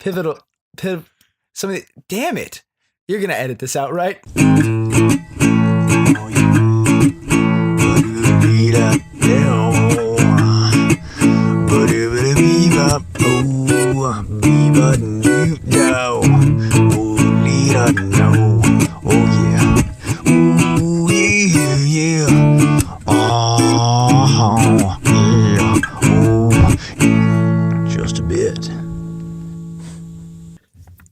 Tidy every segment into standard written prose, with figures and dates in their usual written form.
pivotal, something. Damn it! You're gonna edit this out, right?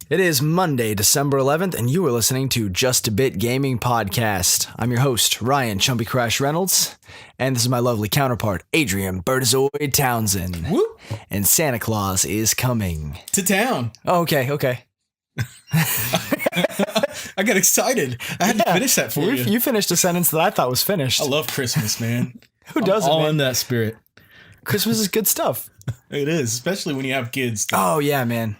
It is Monday, December 11th, and you are listening to Just a Bit Gaming Podcast. I'm your host, Ryan Chumpy Crash Reynolds, and this is my lovely counterpart, Adrian Bertazoid Townsend. Whoop. And Santa Claus is coming. To town. Oh, okay. I got excited. I had to finish that for you. You finished a sentence that I thought was finished. I love Christmas, man. Who doesn't, all man? in that spirit. Christmas is good stuff. It is, especially when you have kids. Oh, yeah, man.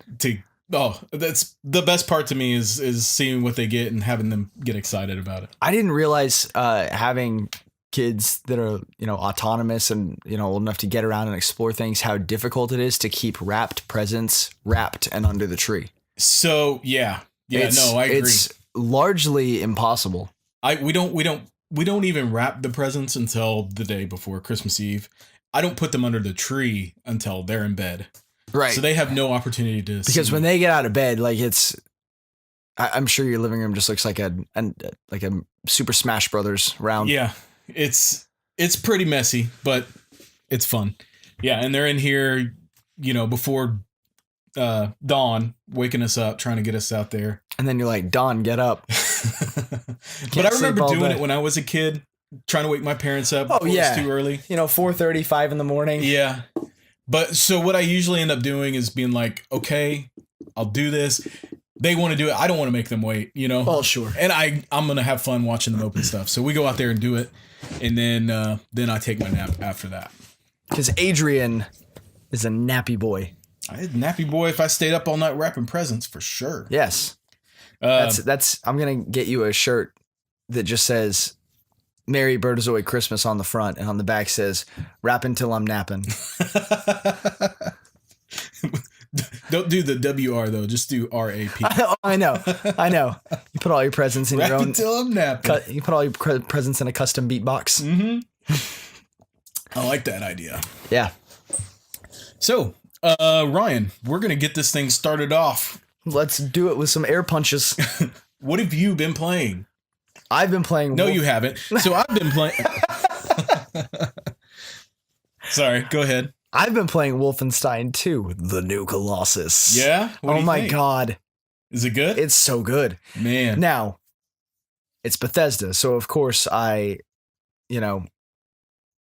That's the best part to me is seeing what they get and having them get excited about it. I didn't realize having kids that are, autonomous and, old enough to get around and explore things, how difficult it is to keep wrapped presents wrapped and under the tree. So, I agree. It's largely impossible. We don't even wrap the presents until the day before Christmas Eve. I don't put them under the tree until they're in bed. Right. So they have no opportunity to because see. When they get out of bed, like I'm sure your living room just looks like a Super Smash Brothers round. Yeah, it's pretty messy, but it's fun. Yeah, and they're in here, before dawn, waking us up, trying to get us out there. And then you're like, Dawn, get up. But I remember doing it when I was a kid, trying to wake my parents up. Oh, yeah. It's too early. 4:30, 5 in the morning. Yeah. But so what I usually end up doing is being like, okay, I'll do this. They want to do it. I don't want to make them wait, Oh, sure. And I'm going to have fun watching them open stuff. So we go out there and do it. And then I take my nap after that. Because Adrian is a nappy boy. I'm a nappy boy if I stayed up all night wrapping presents, for sure. Yes. I'm going to get you a shirt that just says Merry Bertazoid Christmas on the front, and on the back says, wrap until I'm napping. Don't do the WR though, just do RAP. I know. You put all your presents in wrap your own. Until I'm napping. You put all your presents in a custom beatbox. Mm-hmm. I like that idea. Yeah. So, Ryan, we're going to get this thing started off. Let's do it with some air punches. What have you been playing? I've been playing. No, you haven't. So I've been playing. Sorry, go ahead. I've been playing Wolfenstein 2, The New Colossus. Yeah? What do you think? God. Is it good? It's so good. Man. Now, it's Bethesda, so of course I,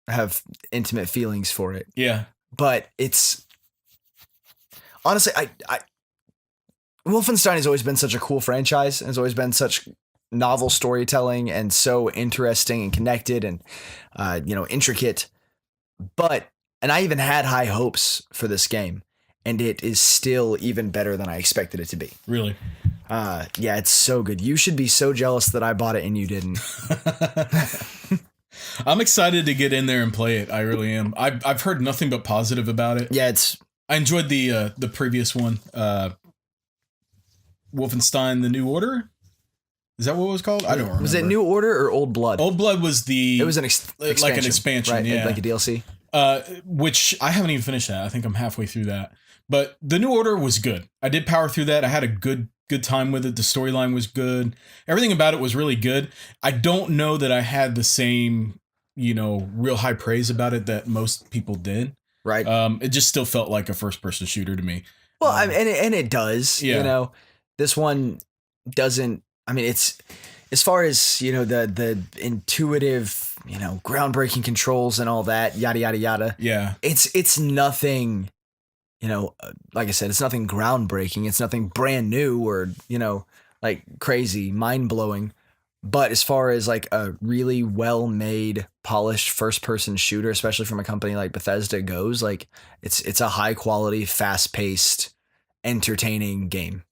have intimate feelings for it. Yeah. But it's honestly, I Wolfenstein has always been such a cool franchise. Has always been such novel storytelling and so interesting and connected and, intricate. And I even had high hopes for this game, and it is still even better than I expected it to be. Really? Yeah, it's so good. You should be so jealous that I bought it and you didn't. I'm excited to get in there and play it. I really am. I've heard nothing but positive about it. Yeah, I enjoyed the previous one, Wolfenstein: The New Order. Is that what it was called? I don't remember. Was it New Order or Old Blood? Old Blood was the. It was an expansion, like an expansion, right? Yeah, Like a DLC. Which I haven't even finished that. I think I'm halfway through that. But the New Order was good. I did power through that. I had a good time with it. The storyline was good. Everything about it was really good. I don't know that I had the same, real high praise about it that most people did. Right. It just still felt like a first person shooter to me. Well, and it does. Yeah. This one doesn't. I mean, it's as far as the intuitive, groundbreaking controls and all that, yada yada yada. Yeah. It's nothing. Like I said, it's nothing groundbreaking. It's nothing brand new or like crazy, mind blowing. But as far as like a really well made, polished first person shooter, especially from a company like Bethesda goes, like it's a high quality, fast paced, entertaining game.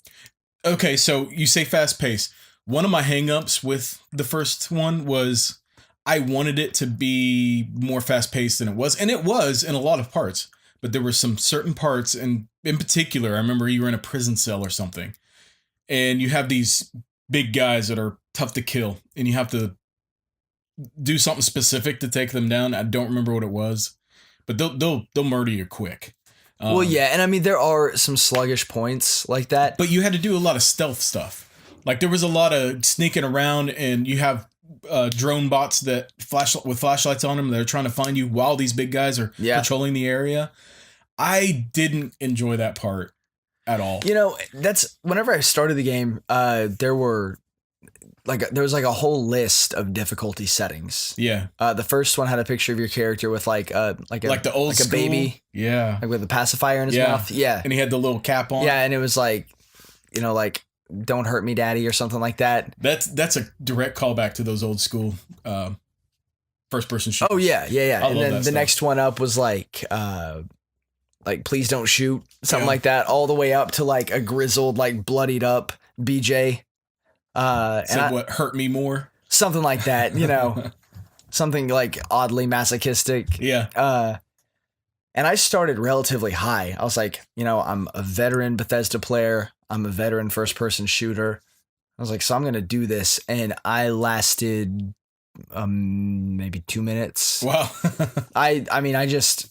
Okay, so you say fast paced. One of my hangups with the first one was I wanted it to be more fast paced than it was. And it was in a lot of parts. But there were some certain parts and in particular, I remember you were in a prison cell or something, and you have these big guys that are tough to kill, and you have to do something specific to take them down. I don't remember what it was, but they'll murder you quick. Well, yeah, and I mean there are some sluggish points like that, but you had to do a lot of stealth stuff. Like there was a lot of sneaking around, and you have drone bots that with flashlights on them. They're trying to find you while these big guys are patrolling the area. I didn't enjoy that part at all. You know, that's whenever I started the game, there was like a whole list of difficulty settings. Yeah. The first one had a picture of your character with like the old school, baby. Yeah. Like with a pacifier in his mouth. Yeah. And he had the little cap on. Yeah, and it was like, you know, like "Don't hurt me, daddy" or something like that. That's a direct callback to those old school first person shooters. Oh yeah. And then the stuff. next one up was like "Please don't shoot," something like that, all the way up to like a grizzled, like bloodied up BJ. What hurt me more? Something like that, you know, something like oddly masochistic. Yeah. And I started relatively high. I was like, you know, I'm a veteran Bethesda player. I'm a veteran first person shooter. I was like, so I'm going to do this. And I lasted maybe 2 minutes. Wow. I mean, I just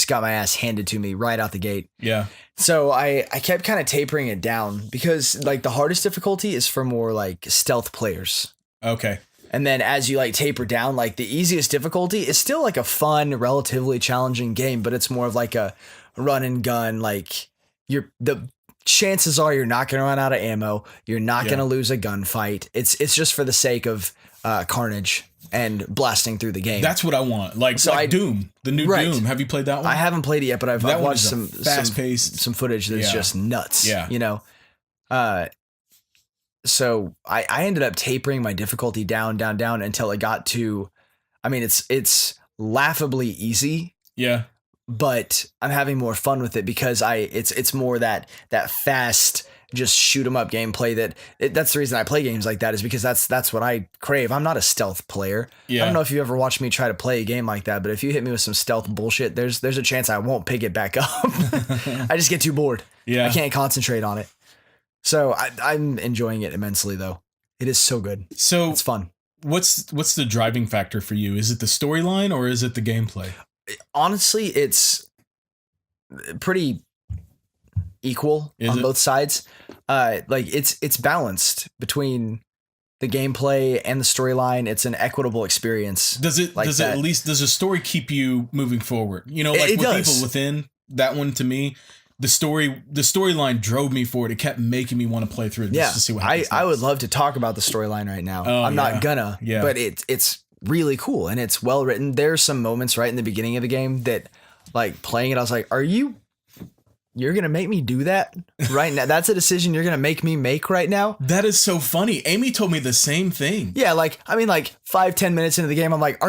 got my ass handed to me right out the gate. Yeah. So I kept kind of tapering it down because like the hardest difficulty is for more like stealth players. Okay. And then as you like taper down, like the easiest difficulty is still like a fun, relatively challenging game, but it's more of like a run and gun. Like the chances are you're not going to run out of ammo. You're not going to lose a gunfight. It's just for the sake of carnage and blasting through the game. That's what I want. Like Doom, the new Doom. Have you played that one? I haven't played it yet, but I've watched some fast-paced, some footage that's just nuts. Yeah. You know? So I ended up tapering my difficulty down until it got to, I mean, it's laughably easy. Yeah. But I'm having more fun with it because it's more that fast, just shoot 'em up gameplay that's the reason I play games like that, is because that's what I crave. I'm not a stealth player. Yeah. I don't know if you ever watched me try to play a game like that, but if you hit me with some stealth bullshit, there's a chance I won't pick it back up. I just get too bored. Yeah. I can't concentrate on it. So I'm enjoying it immensely though. It is so good. So it's fun. What's the driving factor for you? Is it the storyline or is it the gameplay? Honestly, it's pretty equal on both sides. Like it's balanced between the gameplay and the storyline. It's an equitable experience. Does it at least does the story keep you moving forward? You know, like with People Within, that one to me, the storyline drove me forward. It kept making me want to play through it just to see what happens. I would love to talk about the storyline right now. I'm not gonna, but it's really cool and it's well written. There's some moments right in the beginning of the game that, like, playing it, I was like, you're gonna make me do that right now? That's a decision you're gonna make me make right now? That is so funny. Amy told me the same thing. Yeah, like, I mean, like 5-10 minutes into the game, I'm like,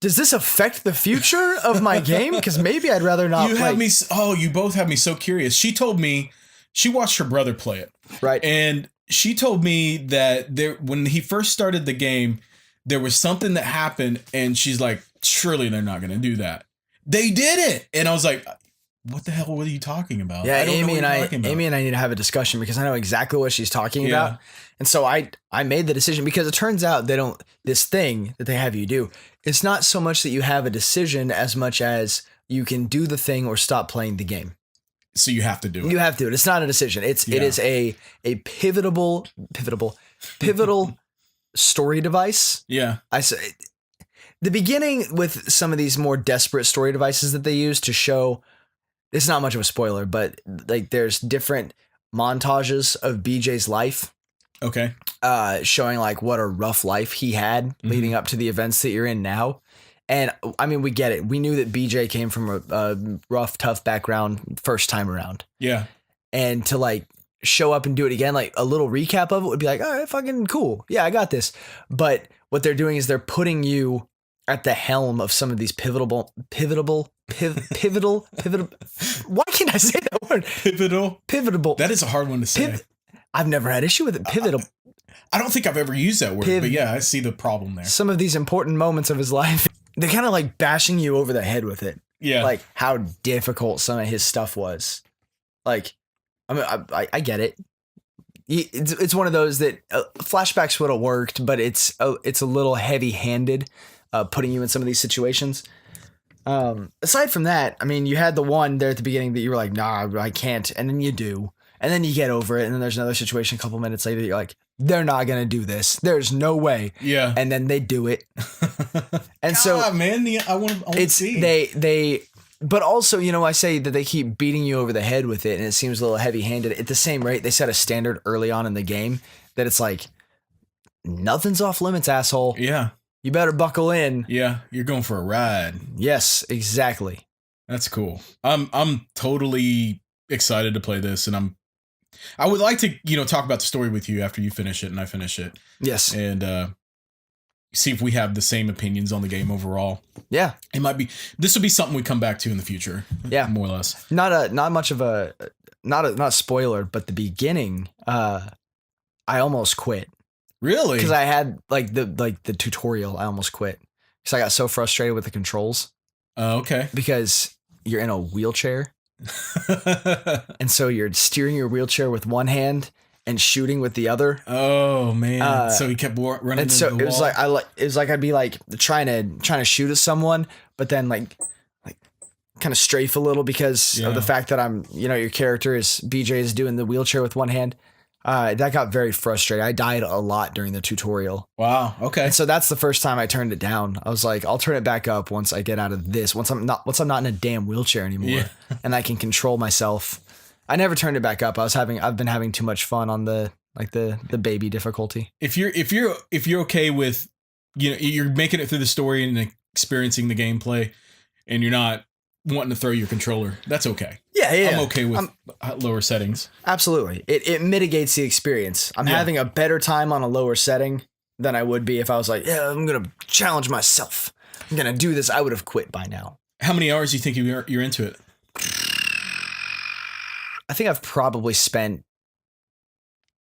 does this affect the future of my game? Because maybe I'd rather not. You both have me so curious. She told me she watched her brother play it. Right. And she told me that when he first started the game, there was something that happened and she's like, surely they're not going to do that. They did it. And I was like, what the hell were you talking about? Yeah, Amy and I need to have a discussion because I know exactly what she's talking about. And so I made the decision because it turns out this thing that they have you do, it's not so much that you have a decision as much as you can do the thing or stop playing the game. So you have to do it. You have to. It's not a decision. It is a pivotal story device. Yeah. I say the beginning with some of these more desperate story devices that they use to show. It's not much of a spoiler, but like there's different montages of BJ's life. Okay. Showing like what a rough life he had leading up to the events that you're in now. And I mean, we get it. We knew that BJ came from a rough, tough background first time around. Yeah. And to like show up and do it again, like a little recap of it would be like, all right, fucking cool. Yeah, I got this. But what they're doing is they're putting you at the helm of some of these pivotal. Why can't I say that word? Pivotal. That is a hard one to say. I've never had issue with it. Pivotal. I don't think I've ever used that word, but yeah, I see the problem there. Some of these important moments of his life, they're kind of like bashing you over the head with it. Yeah. like how difficult some of his stuff was. Like, I mean, I get it. It's one of those that flashbacks would have worked, but it's a little heavy handed, putting you in some of these situations. Aside from that, I mean, you had the one there at the beginning that you were like, nah, I can't. And then you do. And then you get over it. And then there's another situation a couple minutes later that you're like, they're not going to do this. There's no way. Yeah. And then they do it. And God, so, man, I want to see. But also, you know, I say that they keep beating you over the head with it and it seems a little heavy handed. At the same rate, they set a standard early on in the game that it's like, nothing's off limits, asshole. Yeah. You better buckle in. Yeah. You're going for a ride. Yes, exactly. That's cool. I'm totally excited to play this, and I would like to, you know, talk about the story with you after you finish it and I finish it. Yes. And see if we have the same opinions on the game overall. Yeah. This will be something we come back to in the future. Yeah. More or less. Not much of a spoiler, but the beginning, I almost quit. Really? Because I had like the tutorial, I almost quit. Because I got so frustrated with the controls. Okay. Because you're in a wheelchair. And so you're steering your wheelchair with one hand and shooting with the other. Oh man! So he kept running. And so into the it was wall. like I'd be like trying to shoot at someone, but then like kind of strafe a little because of the fact that I'm, you know, your character is BJ is doing the wheelchair with one hand. That got very frustrating. I died a lot during the tutorial. Wow. Okay. And so that's the first time I turned it down. I was like, I'll turn it back up once I get out of this. Once I'm not in a damn wheelchair anymore, Yeah. And I can control myself. I never turned it back up. I've been having too much fun on the baby difficulty. If you're okay with, you know, you're making it through the story and experiencing the gameplay, and you're not wanting to throw your controller, that's okay. Yeah. I'm okay with lower settings. Absolutely. It mitigates the experience. I'm having a better time on a lower setting than I would be if I was like, yeah, I'm going to challenge myself. I'm going to do this. I would have quit by now. How many hours do you think you're into it? I think I've probably spent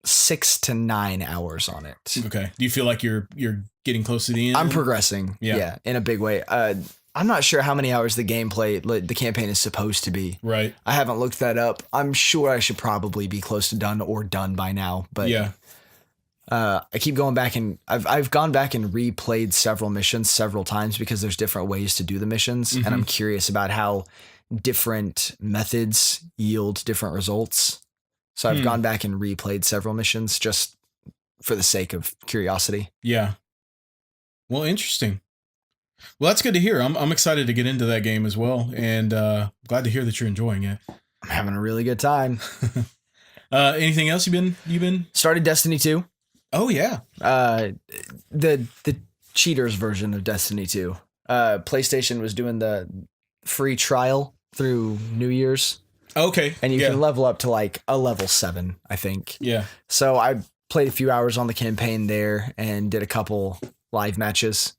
6 to 9 hours on it. Okay. Do you feel like you're getting close to the end? I'm progressing. Yeah, in a big way. I'm not sure how many hours the campaign is supposed to be. Right. I haven't looked that up. I'm sure I should probably be close to done or done by now. But yeah. I keep going back and I've gone back and replayed several missions several times because there's different ways to do the missions. Mm-hmm. And I'm curious about how different methods yield different results. So I've gone back and replayed several missions just for the sake of curiosity. Yeah. Well, interesting. Well, that's good to hear. I'm excited to get into that game as well, and glad to hear that you're enjoying it. I'm having a really good time. Anything else you've been? Started Destiny 2. Oh yeah. The cheaters version of Destiny 2. PlayStation was doing the free trial through New Year's. Okay. And you can level up to like a level 7, I think. Yeah. So I played a few hours on the campaign there and did a couple live matches.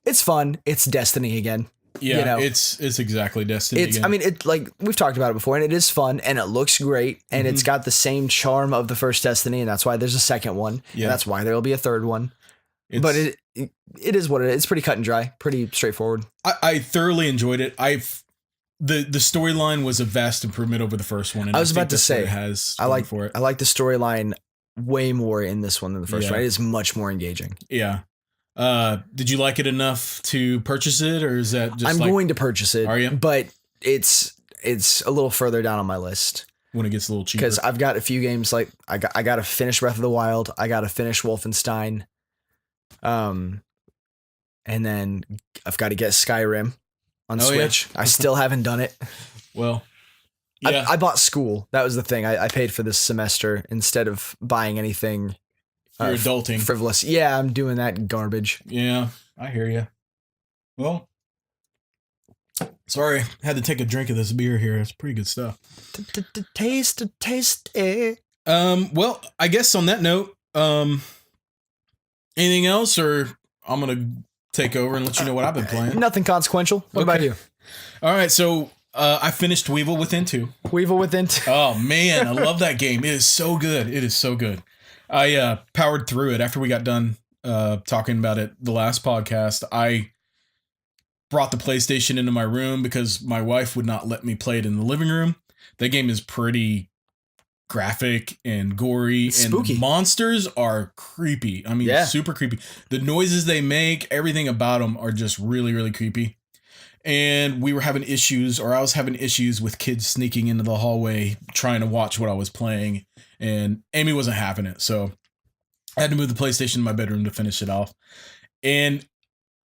It's fun. It's Destiny again. Yeah, you know? it's exactly Destiny again. I mean, it like we've talked about it before, and it is fun, and it looks great, and it's got the same charm of the first Destiny, and that's why there's a second one. Yeah, and that's why there'll be a third one. But it is what it is. It's pretty cut and dry, pretty straightforward. I thoroughly enjoyed it. The storyline was a vast improvement over the first one. And I was about to say, I like the storyline way more in this one than the first one. It is much more engaging. Yeah. Did you like it enough to purchase it, or is that just? I'm going to purchase it. Are you? But it's a little further down on my list when it gets a little cheaper. Because I've got a few games like I got to finish Breath of the Wild. I got to finish Wolfenstein. And then I've got to get Skyrim on Switch. Yeah. I still haven't done it. Well, yeah. I bought School. That was the thing. I paid for this semester instead of buying anything. You're adulting. Frivolous. Yeah, I'm doing that garbage. Yeah, I hear you. Well, sorry, had to take a drink of this beer here. It's pretty good stuff. Taste it. Well, I guess on that note, anything else, or I'm gonna take over and let you know what I've been playing. Nothing consequential. What about you? All right, so I finished Weevil Within 2. Weevil Within 2. Oh man, I love that game. It is so good. It is so good. I powered through it after we got done talking about it the last podcast. I brought the PlayStation into my room because my wife would not let me play it in the living room. That game is pretty graphic and gory, It's and spooky. the monsters are creepy. I mean, Yeah. super creepy. The noises they make, everything about them are just really, really creepy. And we were having issues, or I was having issues with kids sneaking into the hallway trying to watch what I was playing, and Amy wasn't having it. So I had to move the PlayStation in my bedroom to finish it off. And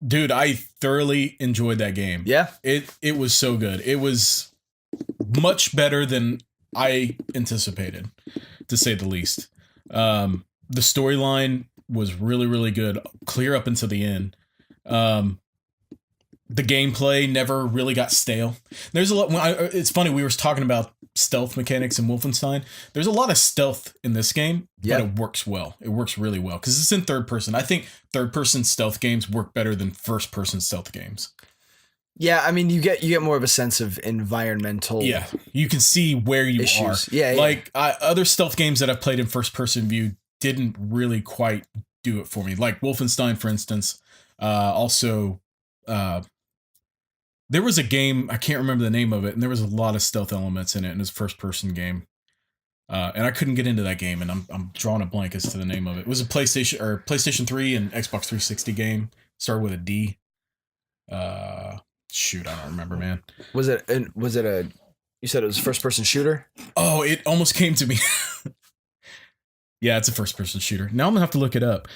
dude, I thoroughly enjoyed that game. Yeah. It was so good. It was much better than I anticipated, to say the least. The storyline was really, really good, clear up until the end. The gameplay never really got stale. There's a lot. It's funny, we were talking about stealth mechanics in Wolfenstein. There's a lot of stealth in this game, but it works well. It works really well because it's in third person. I think third person stealth games work better than first person stealth games. Yeah, I mean, you get more of a sense of environmental. Yeah, you can see where you issues. are. Yeah, like other stealth games that I've played in first person view didn't really quite do it for me. Like Wolfenstein, for instance. Also, there was a game, I can't remember the name of it, and there was a lot of stealth elements in it, and it was a first person game. And I couldn't get into that game, and I'm drawing a blank as to the name of it. It was a PlayStation 3 and Xbox 360 game. Started with a D. Shoot, I don't remember, man. Was it a? You said it was a first person shooter? Oh, it almost came to me. Yeah, it's a first person shooter. Now I'm gonna have to look it up.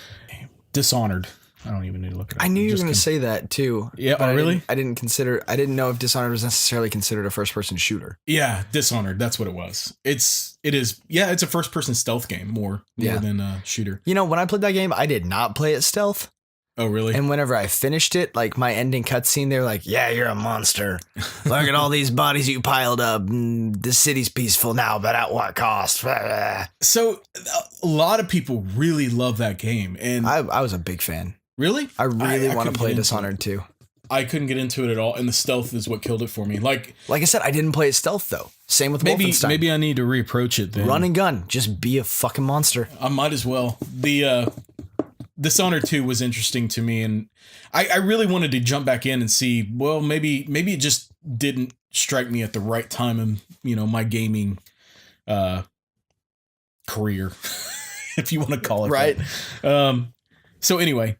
Dishonored. I don't even need to look it up. I knew you were going to say that too. Yeah, oh, really? I didn't know if Dishonored was necessarily considered a first person shooter. Yeah, Dishonored. That's what it was. It is. Yeah, it's a first person stealth game more than a shooter. You know, when I played that game, I did not play it stealth. Oh, really? And whenever I finished it, like my ending cutscene, they're like, "Yeah, you're a monster. Look at all these bodies you piled up. The city's peaceful now, but at what cost?" So a lot of people really love that game, and I was a big fan. Really? I really want to play Dishonored too. I couldn't get into it at all, and the stealth is what killed it for me. Like I said, I didn't play it stealth though. Same with Wolfenstein. Maybe I need to reapproach it then. Run and gun. Just be a fucking monster. I might as well. The Dishonored 2 was interesting to me, and I really wanted to jump back in and see, well, maybe it just didn't strike me at the right time in, my gaming career, if you want to call it right. That. So anyway,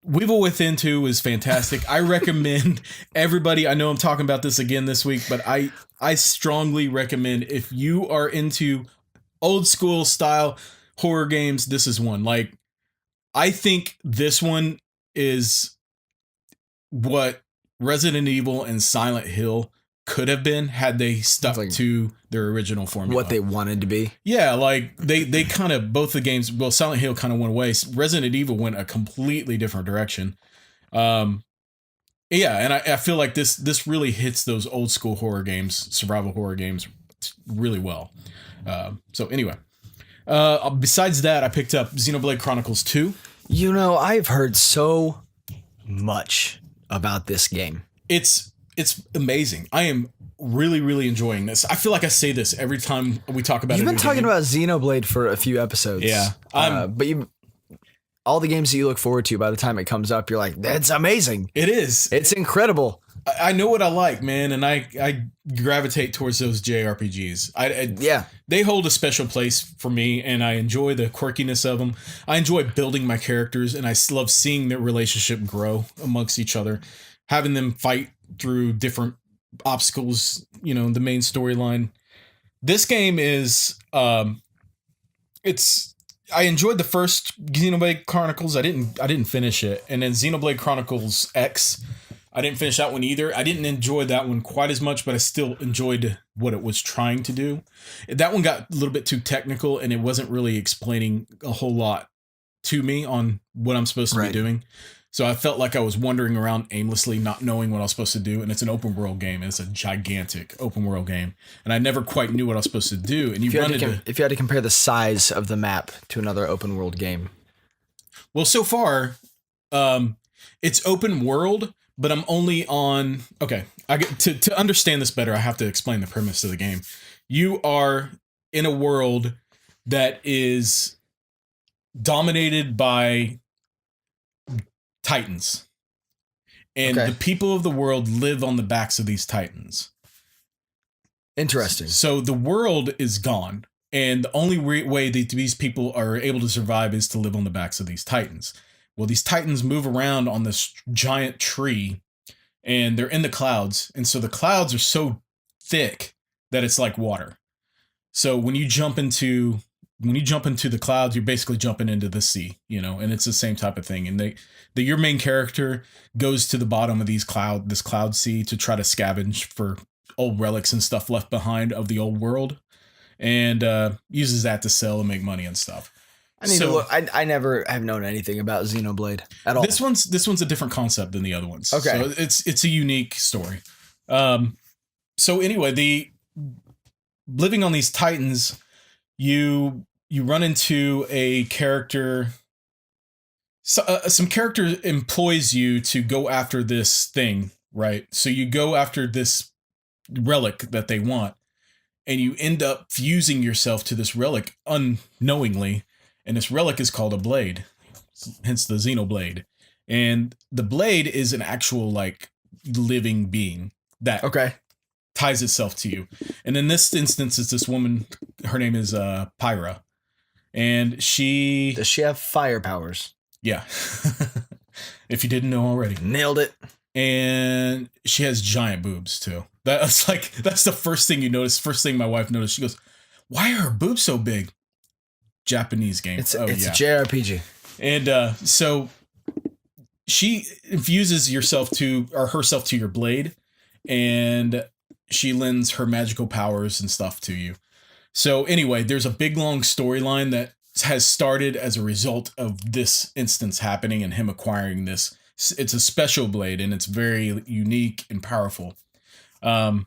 Weevil Within 2 is fantastic. I recommend everybody, I know I'm talking about this again this week, but I strongly recommend, if you are into old school style horror games, this is one. Like, I think this one is what Resident Evil and Silent Hill could have been had they stuck to their original formula. What they wanted to be. Yeah, like they kind of, both the games, well, Silent Hill kind of went away. Resident Evil went a completely different direction. Yeah, and I feel like this really hits those old school horror games, survival horror games really well. So anyway, besides that, I picked up Xenoblade Chronicles 2. You know, I've heard so much about this game. It's amazing. I am really, really enjoying this. I feel like I say this every time we talk about it. You've been talking about Xenoblade for a few episodes. Yeah. But all the games that you look forward to, by the time it comes up, you're like, that's amazing. It is. It's incredible. I know what I like, man, and I gravitate towards those JRPGs. Yeah. They hold a special place for me, and I enjoy the quirkiness of them. I enjoy building my characters, and I love seeing their relationship grow amongst each other, having them fight through different obstacles, the main storyline. This game is, I enjoyed the first Xenoblade Chronicles. I didn't finish it. And then Xenoblade Chronicles X, I didn't finish that one either. I didn't enjoy that one quite as much, but I still enjoyed what it was trying to do. That one got a little bit too technical, and it wasn't really explaining a whole lot to me on what I'm supposed to be doing. So I felt like I was wandering around aimlessly, not knowing what I was supposed to do. And it's an open world game. And it's a gigantic open world game. And I never quite knew what I was supposed to do. And if you had to compare the size of the map to another open world game. Well, so far, it's open world, but I'm only on. Okay, I get to understand this better. I have to explain the premise of the game. You are in a world that is dominated by Titans, And Okay. the people of the world live on the backs of these titans. Interesting. So the world is gone. And the only way that these people are able to survive is to live on the backs of these titans. Well, these titans move around on this giant tree, and they're in the clouds. And so the clouds are so thick that it's like water. So when you jump into the clouds, you're basically jumping into the sea, and it's the same type of thing. And your main character goes to the bottom of this cloud sea to try to scavenge for old relics and stuff left behind of the old world, and uses that to sell and make money and stuff. I need to look. I never have known anything about Xenoblade at all. This one's a different concept than the other ones. Okay. So it's a unique story. So anyway, the living on these titans, you run into a character. Some character employs you to go after this thing, right? So you go after this relic that they want, and you end up fusing yourself to this relic unknowingly, and this relic is called a blade, hence the Xenoblade. And the blade is an actual living being that ties itself to you. And in this instance, it's this woman. Her name is Pyra, and does she have fire powers? Yeah. If you didn't know already. Nailed it. And she has giant boobs too. That's the first thing you notice. First thing my wife noticed. She goes, "Why are her boobs so big?" Japanese game. It's a JRPG. And so she infuses herself to your blade, and she lends her magical powers and stuff to you. So anyway, there's a big long storyline that has started as a result of this instance happening and him acquiring this. It's a special blade, and it's very unique and powerful. And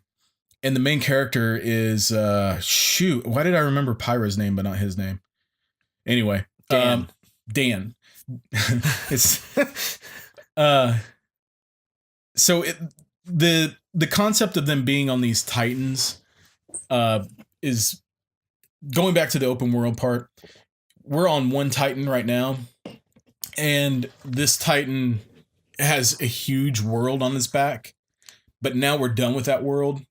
the main character is why did I remember Pyra's name but not his name? Anyway, Dan. It's so the concept of them being on these titans is going back to the open world part. We're on one titan right now, and this titan has a huge world on his back, but now we're done with that world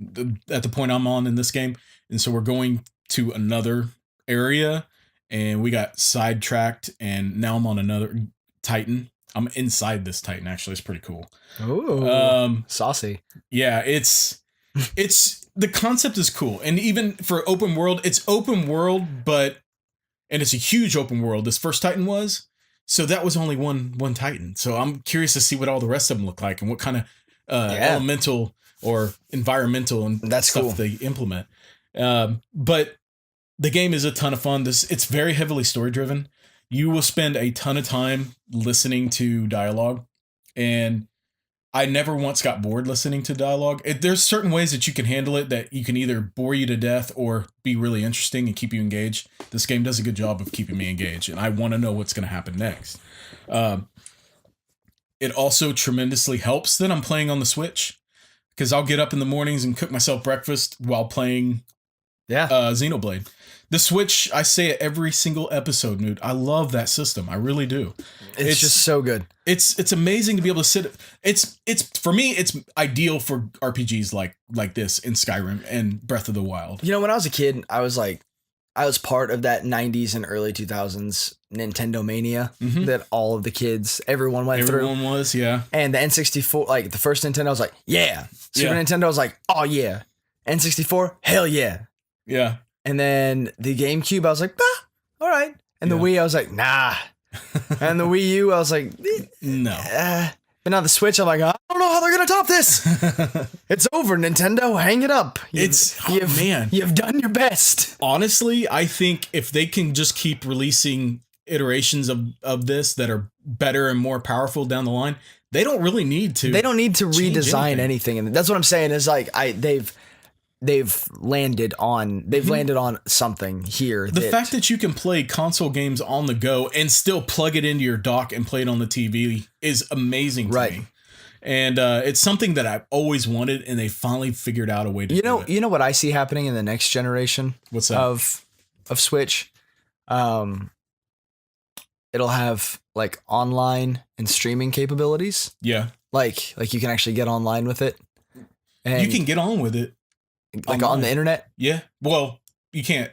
at the point I'm on in this game. And so we're going to another area, and we got sidetracked, and now I'm on another titan. I'm inside this titan. Actually, it's pretty cool. Ooh, saucy. Yeah, it's the concept is cool. And even for open world, it's open world, and it's a huge open world. This first titan was. So that was only one titan. So I'm curious to see what all the rest of them look like and what kind of elemental or environmental and that's stuff cool. they implement. But the game is a ton of fun. It's very heavily story driven. You will spend a ton of time listening to dialogue, and I never once got bored listening to dialogue. There's certain ways that you can handle it that you can either bore you to death or be really interesting and keep you engaged. This game does a good job of keeping me engaged, and I want to know what's going to happen next. It also tremendously helps that I'm playing on the Switch, because I'll get up in the mornings and cook myself breakfast while playing Xenoblade. The Switch, I say it every single episode, dude. I love that system. I really do. It's just so good. It's amazing to be able to sit. It's for me, it's ideal for RPGs like this in Skyrim and Breath of the Wild. When I was a kid, I was part of that 90s and early 2000s Nintendo mania that all of the kids, everyone went through. Everyone was, yeah. And the N64, the first Nintendo, I was like, yeah. Super Nintendo, I was like, oh yeah. N64, hell yeah. Yeah. And then the GameCube, I was like, all right. And the Wii, I was like, nah. And the Wii U, I was like, no. But now the Switch, I'm like, I don't know how they're going to top this. It's over, Nintendo. Hang it up. You've done your best. Honestly, I think if they can just keep releasing iterations of this that are better and more powerful down the line, they don't really need to. They don't need to redesign anything. And that's what I'm saying is they've landed on something here. The fact that you can play console games on the go and still plug it into your dock and play it on the TV is amazing to me. And it's something that I've always wanted, and they finally figured out a way to do it. You know what I see happening in the next generation? What's that? Of Switch? It'll have online and streaming capabilities. Yeah. Like you can actually get online with it. And You can get on with it. like on the internet. Yeah. Well, you can't.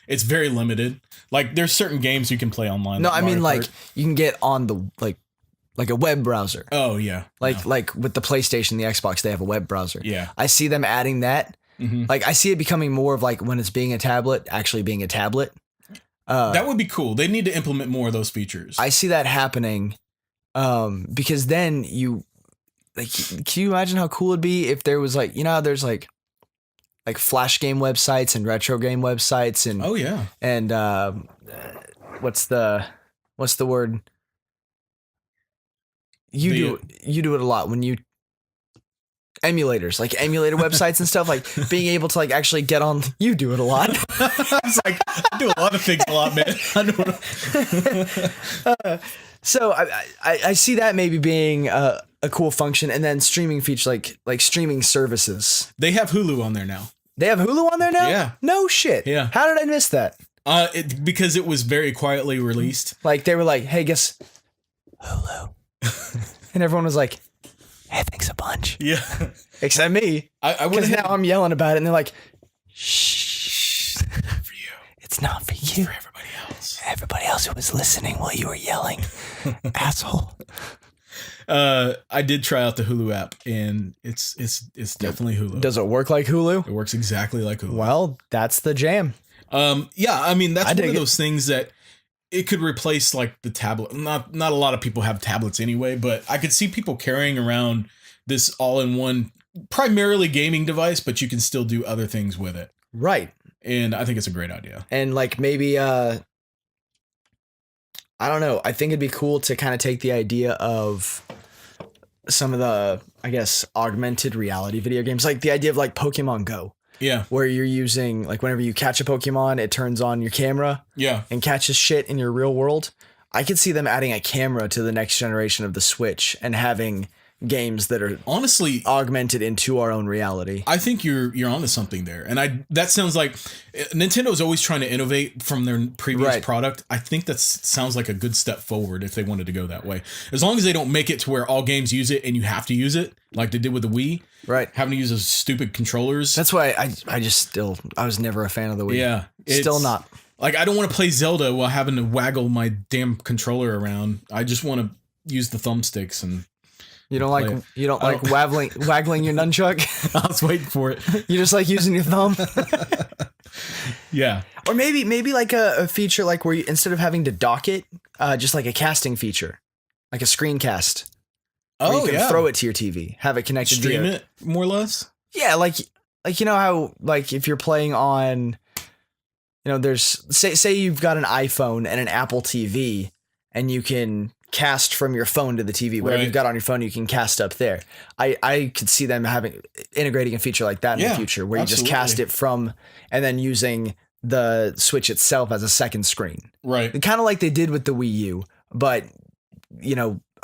It's very limited. Like there's certain games you can play online. No, like I mean Mario like Kart. you can get on the like a web browser. Oh yeah. Like with the PlayStation, the Xbox, they have a web browser. Yeah. I see them adding that. Like I see it becoming more of like when it's being a tablet, actually being a tablet. That would be cool. They need to implement more of those features. I see that happening because then you like, can you imagine how cool it'd be if there was like, how there's like flash game websites and retro game websites and oh yeah. and what's the word? You do it a lot when you emulators, like emulator websites and stuff, like being able to like actually get on. You do it a lot. I was like, I do a lot of things a lot, man. So I see that maybe being a cool function, and then streaming features like streaming services. They have Hulu on there now. They have Hulu on there now? Yeah. No shit. Yeah. How did I miss that? Because it was very quietly released. Like they were like, hey, guess Hulu. And everyone was like, hey, thanks a bunch. Yeah. Except me. I Because went now I'm yelling about it and they're like, shh. for you. It's not for you. For everybody else. Everybody else who was listening while you were yelling. Asshole. I did try out the Hulu app, and it's definitely Hulu. Does it work like Hulu? It works exactly like Hulu. Well, that's the jam. Yeah, I mean that's I one dig of it. those things that it could replace like the tablet. Not a lot of people have tablets anyway, but I could see people carrying around this all-in-one, primarily gaming device, but you can still do other things with it. Right. And I think it's a great idea. And like maybe I don't know. I think it'd be cool to kind of take the idea of some of the, I guess, augmented reality video games, like the idea of like Pokemon Go, Yeah, where you're using like whenever you catch a Pokemon, it turns on your camera yeah. and catches shit in your real world. I could see them adding a camera to the next generation of the Switch and having games that are Honestly, augmented into our own reality. I think you're onto something there, and that sounds like Nintendo's always trying to innovate from their previous Right. product. I think that sounds like a good step forward if they wanted to go that way. As long as they don't make it to where all games use it and you have to use it, like they did with the Wii, Right. having to use those stupid controllers. That's why I was never a fan of the Wii. Yeah, Still it's- not. Like I don't want to play Zelda while having to waggle my damn controller around. I just want to use the thumbsticks and. You don't Play like it. you don't I like don't- waggling your nunchuck? I was waiting for it. You just like using your thumb? Yeah. Or maybe like a feature like where you, instead of having to dock it, just like a casting feature, like a screencast. Where Oh you can yeah. throw it to your TV, have it connected. Stream via, it more or less. Yeah, like you know how like if you're playing on, there's say you've got an iPhone and an Apple TV, and you can cast from your phone to the TV. Whatever Right. you've got on your phone, you can cast up there. I could see them integrating a feature like that in the Yeah, future, where you just absolutely. cast it from and then using the Switch itself as a second screen, Right. kind of like they did with the Wii U, but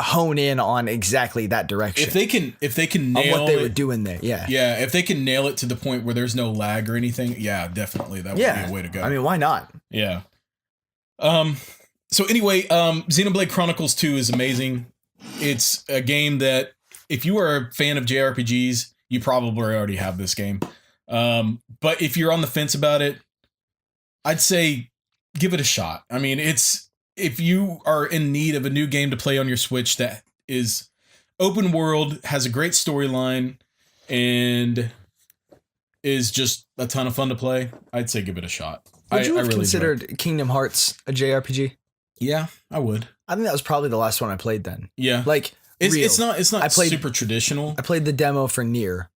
hone in on exactly that direction. If they can on nail what they it, were doing there, yeah. yeah, if they can nail it to the point where there's no lag or anything, yeah, definitely that would be a way to go. I mean, why not? yeah. So anyway, Xenoblade Chronicles 2 is amazing. It's a game that if you are a fan of JRPGs, you probably already have this game. But if you're on the fence about it, I'd say give it a shot. I mean, if you are in need of a new game to play on your Switch that is open world, has a great storyline, and is just a ton of fun to play, I'd say give it a shot. Would you have really considered Kingdom Hearts a JRPG? Yeah, I would. I think that was probably the last one I played then. Yeah. Like, It's not I played- super traditional. I played the demo for Nier,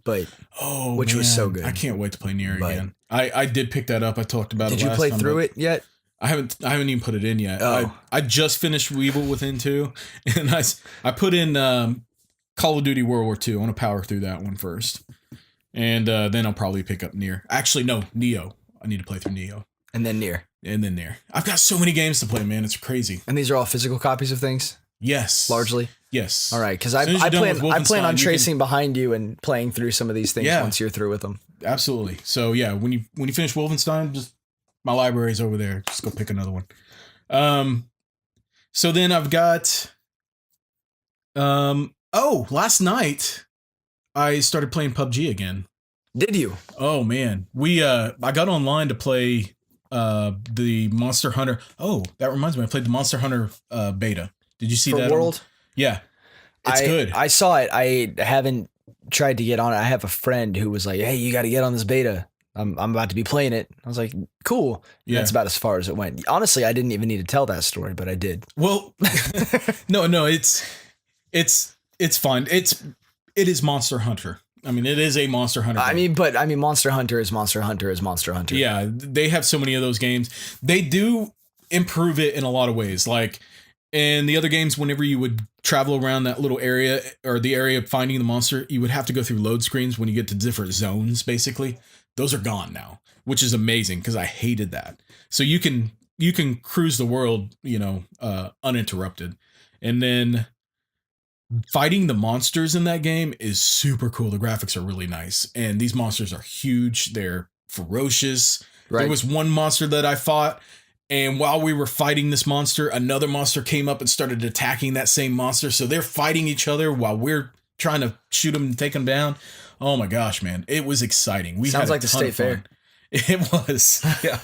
but Oh, which was so man. good. I can't wait to play Nier But- again. I did pick that up. I talked about it. did you last play time, through but it yet? I haven't even put it in yet. Oh. I just finished Weevil Within 2, and I put in Call of Duty World War II. I want to power through that one first, and then I'll probably pick up Nier. Actually, no, Neo. I need to play through Neo, And then Nier. and then Nier. I've got so many games to play, man. It's crazy. And these are all physical copies of things, Yes, largely. Yes. All right, because As soon as I you're done plan with I plan on Wolfenstein, you tracing behind you and playing through some of these things Yeah. once you're through with them. Absolutely. So yeah, when you finish Wolfenstein, just my library's over there. Just go pick another one. So then I've got Oh, last night I started playing PUBG again. Did you? Oh man, I got online to play the Monster Hunter. Oh, that reminds me, I played the Monster Hunter beta. Did you see For that? World? Yeah, it's good. I saw it. I haven't tried to get on it. I have a friend who was like, "Hey, you got to get on this beta. I'm about to be playing it." I was like, "Cool." And Yeah. that's about as far as it went. Honestly, I didn't even need to tell that story, but I did. Well, no, it's fine. It is Monster Hunter. I mean, it is a Monster Hunter game. I mean, Monster Hunter is Monster Hunter is Monster Hunter. Yeah, they have so many of those games. They do improve it in a lot of ways. Like in the other games, whenever you would travel around that little area or the area of finding the monster, you would have to go through load screens when you get to different zones, basically. Those are gone now, which is amazing because I hated that. So you can cruise the world, uninterrupted. And then fighting the monsters in that game is super cool. The graphics are really nice. And these monsters are huge. They're ferocious. Right. There was one monster that I fought, and while we were fighting this monster, another monster came up and started attacking that same monster. So they're fighting each other while we're trying to shoot them and take them down. Oh my gosh, man. It was exciting. Sounds like the state fair. It was. Yeah.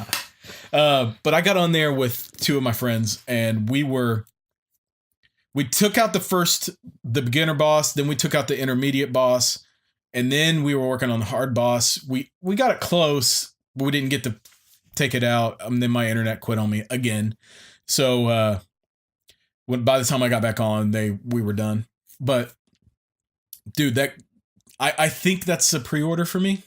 But I got on there with two of my friends, and we took out the beginner boss, then we took out the intermediate boss, and then we were working on the hard boss. We got it close, but we didn't get to take it out. Then my internet quit on me again. So by the time I got back on, we were done. But dude, I think that's a pre-order for me.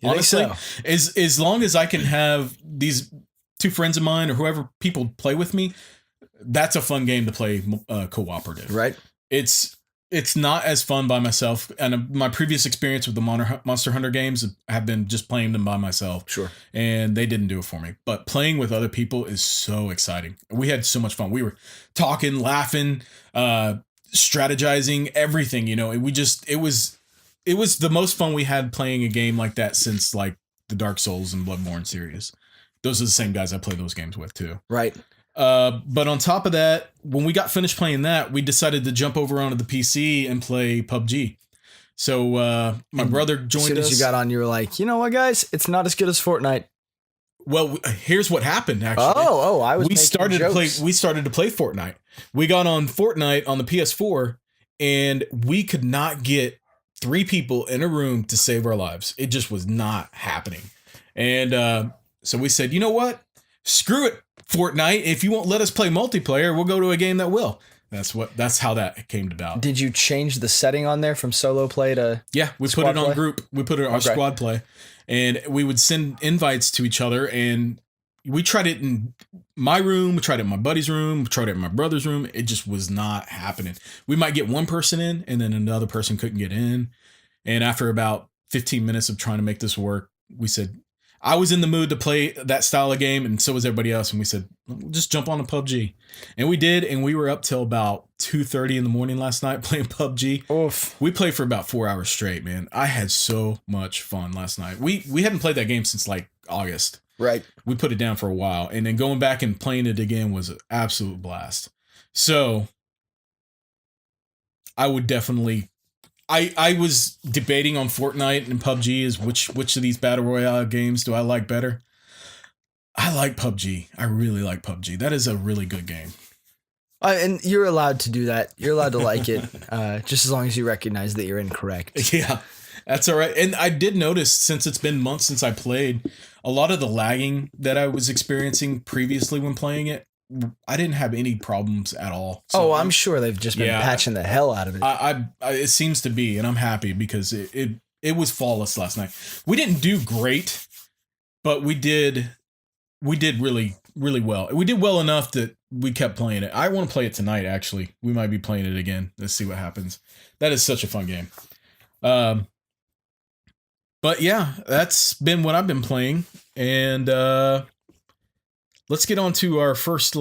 You honestly, think so? as long as I can have these two friends of mine or whoever people play with me, that's a fun game to play cooperative. Right. It's not as fun by myself. And my previous experience with the Monster Hunter games have been just playing them by myself. Sure. And they didn't do it for me. But playing with other people is so exciting. We had so much fun. We were talking, laughing, strategizing, everything, it was the most fun we had playing a game like that since like the Dark Souls and Bloodborne series. Those are the same guys I play those games with too. Right. But on top of that, when we got finished playing that, we decided to jump over onto the PC and play PUBG. So my brother joined us. As soon as you got on, you were like, you know what, guys? It's not as good as Fortnite. Well, here's what happened. Actually, I was. We started to play Fortnite. We got on Fortnite on the PS4, and we could not get 3 people in a room to save our lives. It just was not happening. And so we said, you know what? Screw it, Fortnite. If you won't let us play multiplayer, we'll go to a game that will. That's how that came about. Did you change the setting on there from solo play to? Yeah, we put it on group. We put it on squad play, and we would send invites to each other. And we tried it in my room. We tried it in my buddy's room. We tried it in my brother's room. It just was not happening. We might get one person in, and then another person couldn't get in. And after about 15 minutes of trying to make this work, we said, I was in the mood to play that style of game, and so was everybody else. And we said, we'll just jump on to PUBG. And we did, and we were up till about 2:30 in the morning last night playing PUBG. Oof. We played for about 4 hours straight, man. I had so much fun last night. We hadn't played that game since like August. Right. We put it down for a while, and then going back and playing it again was an absolute blast. So I would definitely... I was debating on Fortnite and PUBG is which of these Battle Royale games do I like better? I like PUBG. I really like PUBG. That is a really good game. And you're allowed to do that. You're allowed to like it, just as long as you recognize that you're incorrect. Yeah, that's all right. And I did notice, since it's been months since I played, a lot of the lagging that I was experiencing previously when playing it, I didn't have any problems at all. So I'm sure they've just been patching the hell out of it. I it seems to be, and I'm happy because it was flawless last night. We didn't do great, but we did really, really well. We did well enough that we kept playing it. I want to play it tonight, actually. We might be playing it again. Let's see what happens. That is such a fun game. But yeah, that's been what I've been playing. And let's get on to our first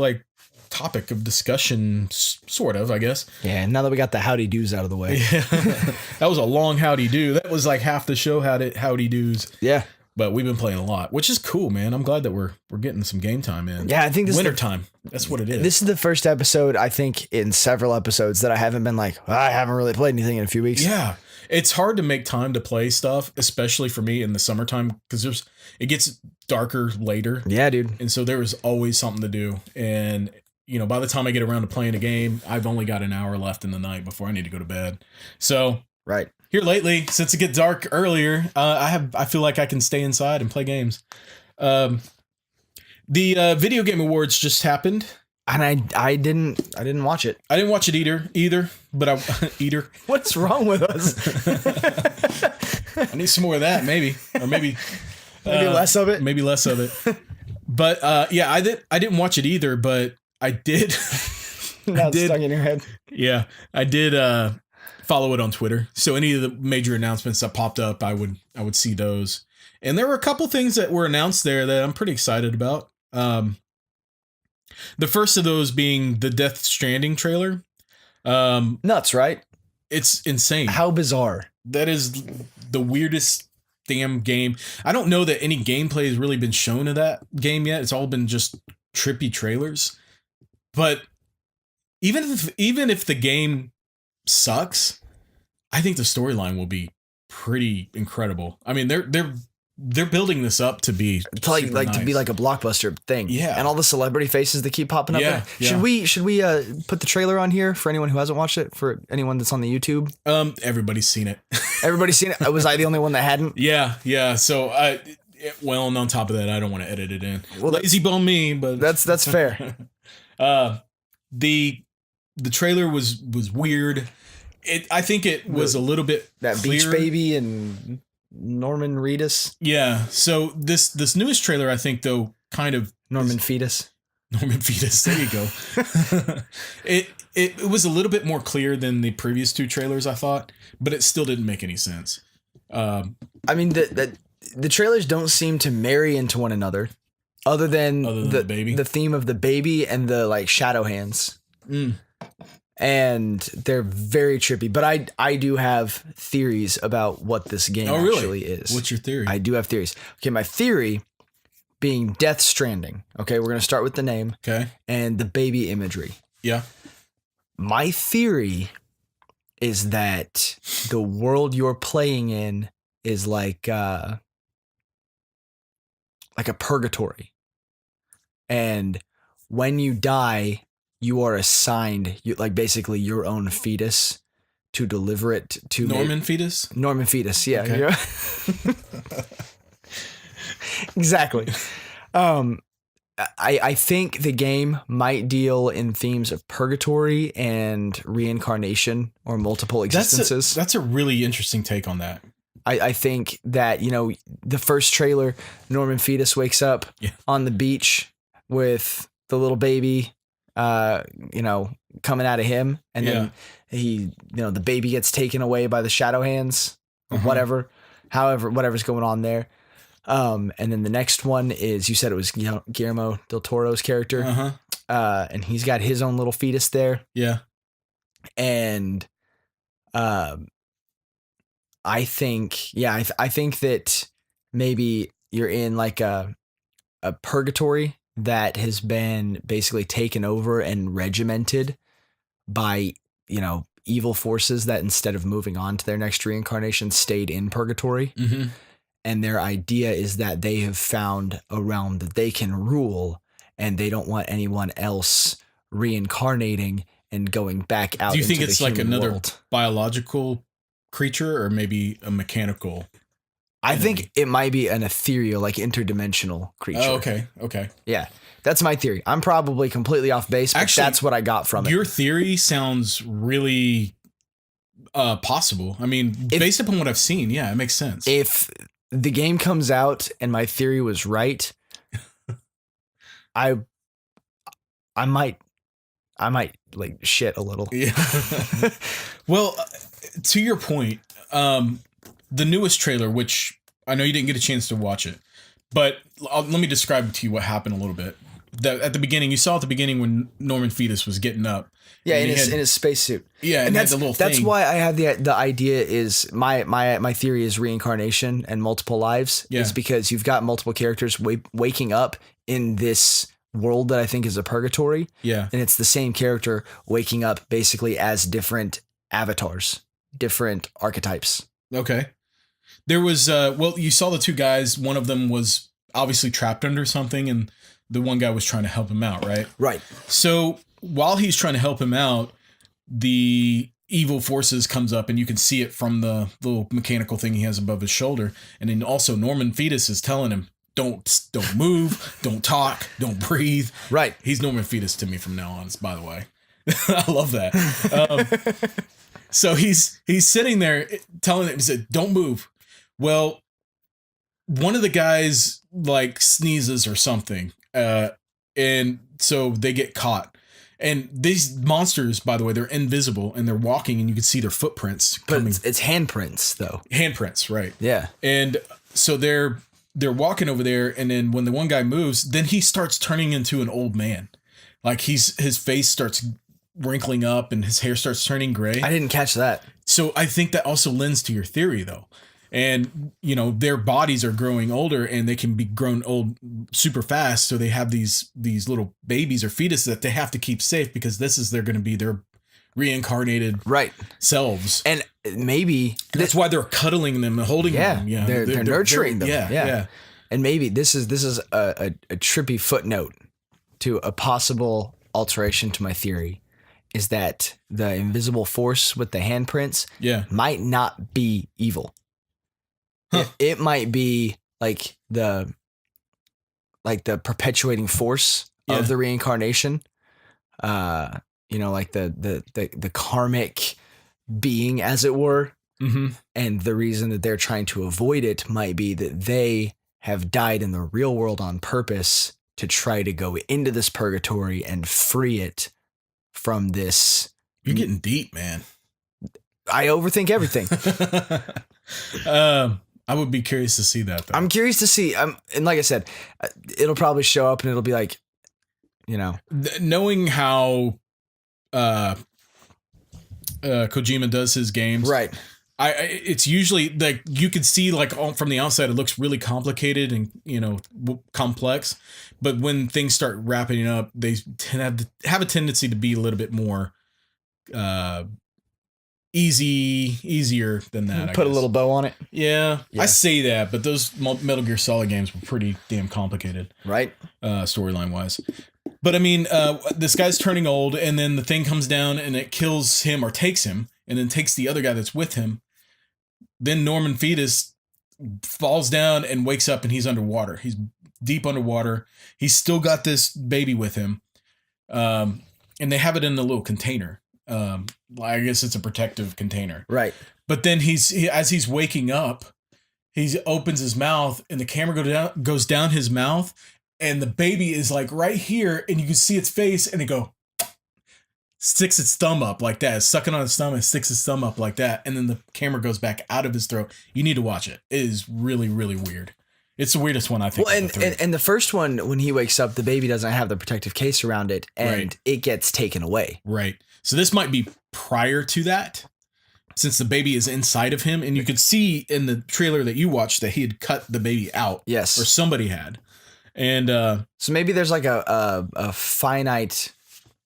topic of discussion, sort of, I guess. Yeah, now that we got the howdy doos out of the way. Yeah. That was a long howdy do. That was like half the show howdy doos. Yeah. But we've been playing a lot, which is cool, man. I'm glad that we're getting some game time in. Yeah, I think this winter is time. That's what it is. This is the first episode, I think, in several episodes that I haven't been like, I haven't really played anything in a few weeks. Yeah. It's hard to make time to play stuff, especially for me in the summertime, because it gets darker later. Yeah, dude. And so there is always something to do. And, you know, by the time I get around to playing a game, I've only got an hour left in the night before I need to go to bed. So right here lately, since it gets dark earlier, I feel like I can stay inside and play games. The Video Game Awards just happened. And I didn't watch it. I didn't watch it either, but What's wrong with us? I need some more of that, maybe less of it. Maybe less of it. But yeah, I didn't watch it either, but I did. Now it's stuck in your head. Yeah, I did follow it on Twitter. So any of the major announcements that popped up, I would see those. And there were a couple things that were announced there that I'm pretty excited about. The first of those being the Death Stranding trailer. Nuts, right? It's insane. How bizarre. That is the weirdest damn game. I don't know that any gameplay has really been shown of that game yet. It's all been just trippy trailers. But even if the game sucks, I think the storyline will be pretty incredible. I mean, they're building this up to be to nice. to be like a blockbuster thing. Yeah. And all the celebrity faces that keep popping up. Yeah, there. Should we put the trailer on here for anyone who hasn't watched it, for anyone that's on the YouTube? Everybody's seen it. Everybody's seen it. Was I the only one that hadn't? Yeah. So well, and on top of that, I don't want to edit it in. Well, lazy bone me, but that's fair. The trailer was weird. I think it was a little bit that clear. Beach Baby and Norman Reedus. Yeah. So this newest trailer, I think, though, kind of Norman Fetus. There you go. It was a little bit more clear than the previous two trailers, I thought, but it still didn't make any sense. I mean, the trailers don't seem to marry into one another, other than the baby, the theme of the baby and the like shadow hands. And they're very trippy, but I do have theories about what this game actually is. What's your theory? I do have theories. Okay, my theory being Death Stranding. Okay, we're going to start with the name. Okay. And the baby imagery. Yeah. My theory is that the world you're playing in is like a purgatory. And when you die, you are assigned basically your own fetus to deliver it to Norman Fetus? Norman Fetus, yeah. Okay. Yeah. Exactly. I think the game might deal in themes of purgatory and reincarnation or multiple existences. That's a really interesting take on that. I think that, the first trailer, Norman Fetus wakes up on the beach with the little baby, coming out of him. And then he, the baby gets taken away by the shadow hands or whatever's going on there. And then the next one is, you said it was Guillermo del Toro's character. And he's got his own little fetus there. Yeah. And, I think that maybe you're in like a purgatory that has been basically taken over and regimented by, evil forces that instead of moving on to their next reincarnation stayed in purgatory. Mm-hmm. And their idea is that they have found a realm that they can rule and they don't want anyone else reincarnating and going back out. Do you think into it's the like human another world. biological creature or maybe a mechanical? I think it might be an ethereal, like interdimensional creature. Oh, okay. Yeah, that's my theory. I'm probably completely off base, but Actually, that's what I got from it. Your theory sounds really possible. I mean, based upon what I've seen, yeah, it makes sense. If the game comes out and my theory was right, I might like shit a little. Yeah. Well, to your point, the newest trailer, which I know you didn't get a chance to watch it, but let me describe to you what happened a little bit. at the beginning, you saw at the beginning when Norman Fetus was getting up. Yeah, in his spacesuit. Yeah, and that's the little that's thing. why I have the idea is my theory is reincarnation and multiple lives. Yeah. Is because you've got multiple characters waking up in this world that I think is a purgatory. Yeah. And it's the same character waking up basically as different avatars, different archetypes. Okay. There was you saw the two guys. One of them was obviously trapped under something, and the one guy was trying to help him out, right? Right. So while he's trying to help him out, the evil forces comes up, and you can see it from the little mechanical thing he has above his shoulder. And then also Norman Fetus is telling him, don't move, don't talk, don't breathe. Right. He's Norman Fetus to me from now on, by the way. I love that. So he's sitting there telling him, he said, don't move. Well, one of the guys like sneezes or something. And so they get caught. And these monsters, by the way, they're invisible and they're walking and you can see their footprints coming. But it's handprints though. Handprints, right. Yeah. And so they're walking over there, and then when the one guy moves, then he starts turning into an old man. Like his face starts wrinkling up and his hair starts turning gray. I didn't catch that. So I think that also lends to your theory though. And, you know, their bodies are growing older and they can be grown old super fast. So they have these little babies or fetuses that they have to keep safe because they're going to be their reincarnated selves. And maybe that's why they're cuddling them and holding them. Yeah. They're nurturing them. Yeah. And maybe this is a trippy footnote to a possible alteration to my theory is that the invisible force with the handprints might not be evil. Huh. It might be like the perpetuating force of the reincarnation. You know, like the karmic being, as it were. Mm-hmm. And the reason that they're trying to avoid it might be that they have died in the real world on purpose to try to go into this purgatory and free it from this. You're getting deep, man. I overthink everything. I would be curious to see that, though. I'm curious to see. And like I said, it'll probably show up and it'll be like, you know, knowing how Kojima does his games, right? It's usually like you could see like from the outside, it looks really complicated and, you know, complex. But when things start wrapping up, they have a tendency to be a little bit more easier than that. Put a little bow on it. Yeah, I say that, but those Metal Gear Solid games were pretty damn complicated, right? Storyline wise. But I mean, this guy's turning old, and then the thing comes down and it kills him or takes him, and then takes the other guy that's with him. Then Norman Fetus falls down and wakes up, and he's underwater. He's deep underwater. He's still got this baby with him, and they have it in a little container. I guess it's a protective container, right? But then as he's waking up, he opens his mouth, and the camera goes down his mouth, and the baby is like right here, and you can see its face, and it sticks its thumb up like that. It's sucking on his thumb and sticks his thumb up like that, and then the camera goes back out of his throat. You need to watch it. It is really, really weird. It's the weirdest one, I think. Well, and the first one, when he wakes up, the baby doesn't have the protective case around it, and it gets taken away. Right. So this might be prior to that, since the baby is inside of him, and you could see in the trailer that you watched that he had cut the baby out. Yes. Or somebody had. And so maybe there's like a finite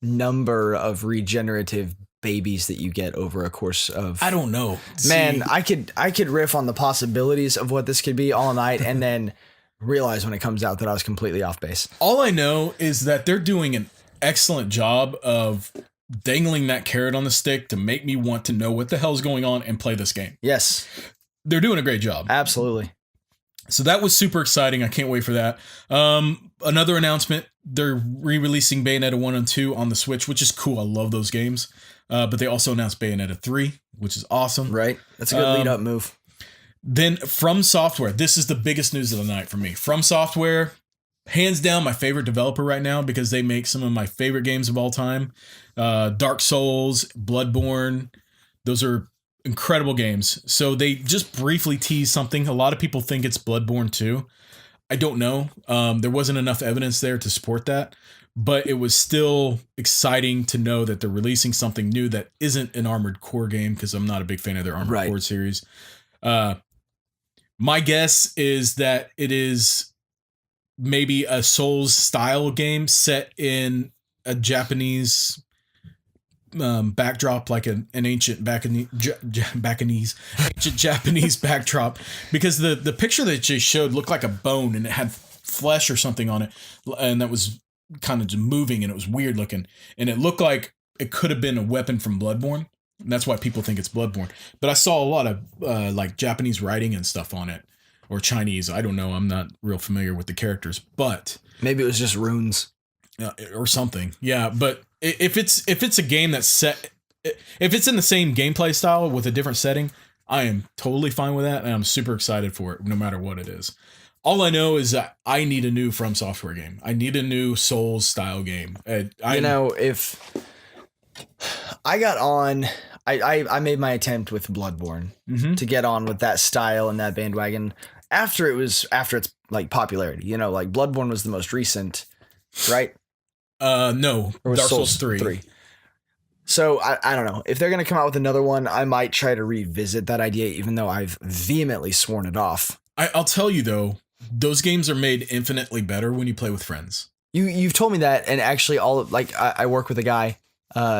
number of regenerative babies that you get over a course of. I don't know. Man, I could riff on the possibilities of what this could be all night and then realize when it comes out that I was completely off base. All I know is that they're doing an excellent job of dangling that carrot on the stick to make me want to know what the hell's going on and play this game. Yes. They're doing a great job. Absolutely. So that was super exciting. I can't wait for that. Another announcement, they're re-releasing Bayonetta 1 and 2 on the Switch, which is cool. I love those games. But they also announced Bayonetta 3, which is awesome. Right. That's a good lead-up move. Then From Software. This is the biggest news of the night for me. From Software, hands down my favorite developer right now because they make some of my favorite games of all time. Dark Souls, Bloodborne. Those are incredible games. So they just briefly teased something. A lot of people think it's Bloodborne 2. I don't know. There wasn't enough evidence there to support that, but it was still exciting to know that they're releasing something new that isn't an Armored Core game, because I'm not a big fan of their Armored Core series. My guess is that it is maybe a Souls style game set in a Japanese backdrop, like an ancient ancient Japanese backdrop, because the picture that they showed looked like a bone and it had flesh or something on it, and that was kind of just moving, and it was weird looking, and it looked like it could have been a weapon from Bloodborne. And that's why people think it's Bloodborne. But I saw a lot of like Japanese writing and stuff on it, or Chinese. I don't know. I'm not real familiar with the characters, but maybe it was just runes or something. Yeah, but if it's a game that's set, if it's in the same gameplay style with a different setting, I am totally fine with that, and I'm super excited for it, no matter what it is. All I know is that I need a new From Software game. I need a new Souls style game. If I got on, I made my attempt with Bloodborne to get on with that style and that bandwagon after its like popularity. Like Bloodborne was the most recent, right? No, or Dark Souls 3. So I don't know if they're gonna come out with another one. I might try to revisit that idea, even though I've vehemently sworn it off. I'll tell you though, those games are made infinitely better when you play with friends. You've told me that, and actually, I work with a guy.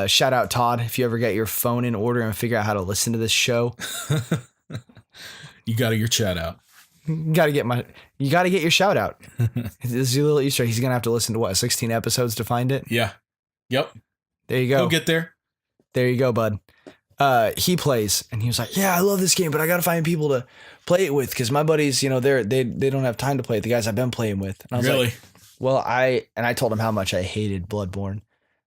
Shout out Todd. If you ever get your phone in order and figure out how to listen to this show, you got your chat out. You got to get your shout out. This is your little Easter egg. He's gonna have to listen to 16 episodes to find it. Yeah. Yep. There you go. He'll get there. There you go, bud. He plays, and he was like, "Yeah, I love this game, but I gotta find people to play it with because my buddies, they don't have time to play it. The guys I've been playing with." And I was like, "Well, I told him how much I hated Bloodborne, and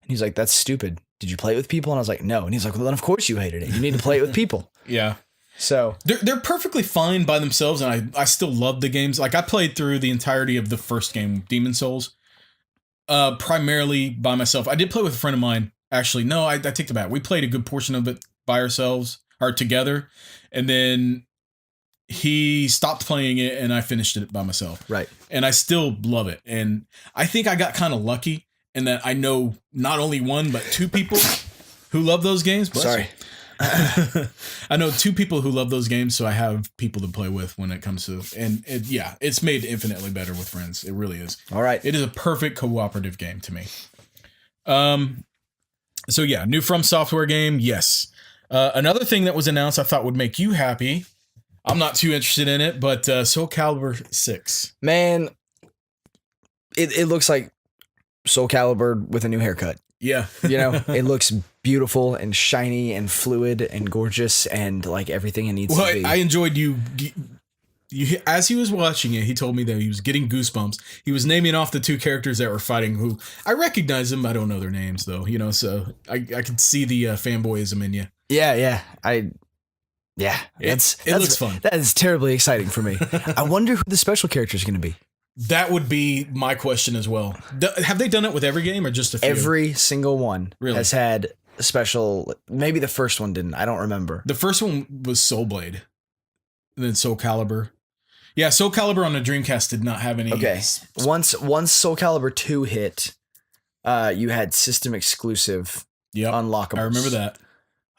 he's like, "That's stupid. Did you play it with people?" And I was like, "No." And he's like, "Well, then of course you hated it. You need to play it with people." Yeah. So they're perfectly fine by themselves, and I still love the games. Like I played through the entirety of the first game, Demon Souls, primarily by myself. I did play with a friend of mine. Actually, no, I take the back. We played a good portion of it by ourselves or together, and then he stopped playing it, and I finished it by myself. Right. And I still love it, and I think I got kind of lucky in that I know not only one but two people who love those games. Sorry. I know two people who love those games, so I have people to play with when it comes to, and it's made infinitely better with friends. It really is. All right. It is a perfect cooperative game to me. So yeah, new From Software game. Yes. Another thing that was announced I thought would make you happy. I'm not too interested in it, but Soul Calibur 6. Man, it looks like Soul Calibur with a new haircut. Yeah. It looks beautiful and shiny and fluid and gorgeous and like everything it needs to be. I enjoyed you as he was watching it, he told me that he was getting goosebumps. He was naming off the two characters that were fighting, who I recognize them. I don't know their names though, so I could see the fanboyism in you. Yeah. It looks fun. That is terribly exciting for me. I wonder who the special character is going to be. That would be my question as well. Have they done it with every game or just a few? Every single one really has had a special. Maybe the first one didn't. I don't remember. The first one was Soul Blade, and then Soul Calibur. Yeah, Soul Calibur on the Dreamcast did not have any. Okay, once Soul Calibur 2 hit, you had system exclusive unlockables. I remember that.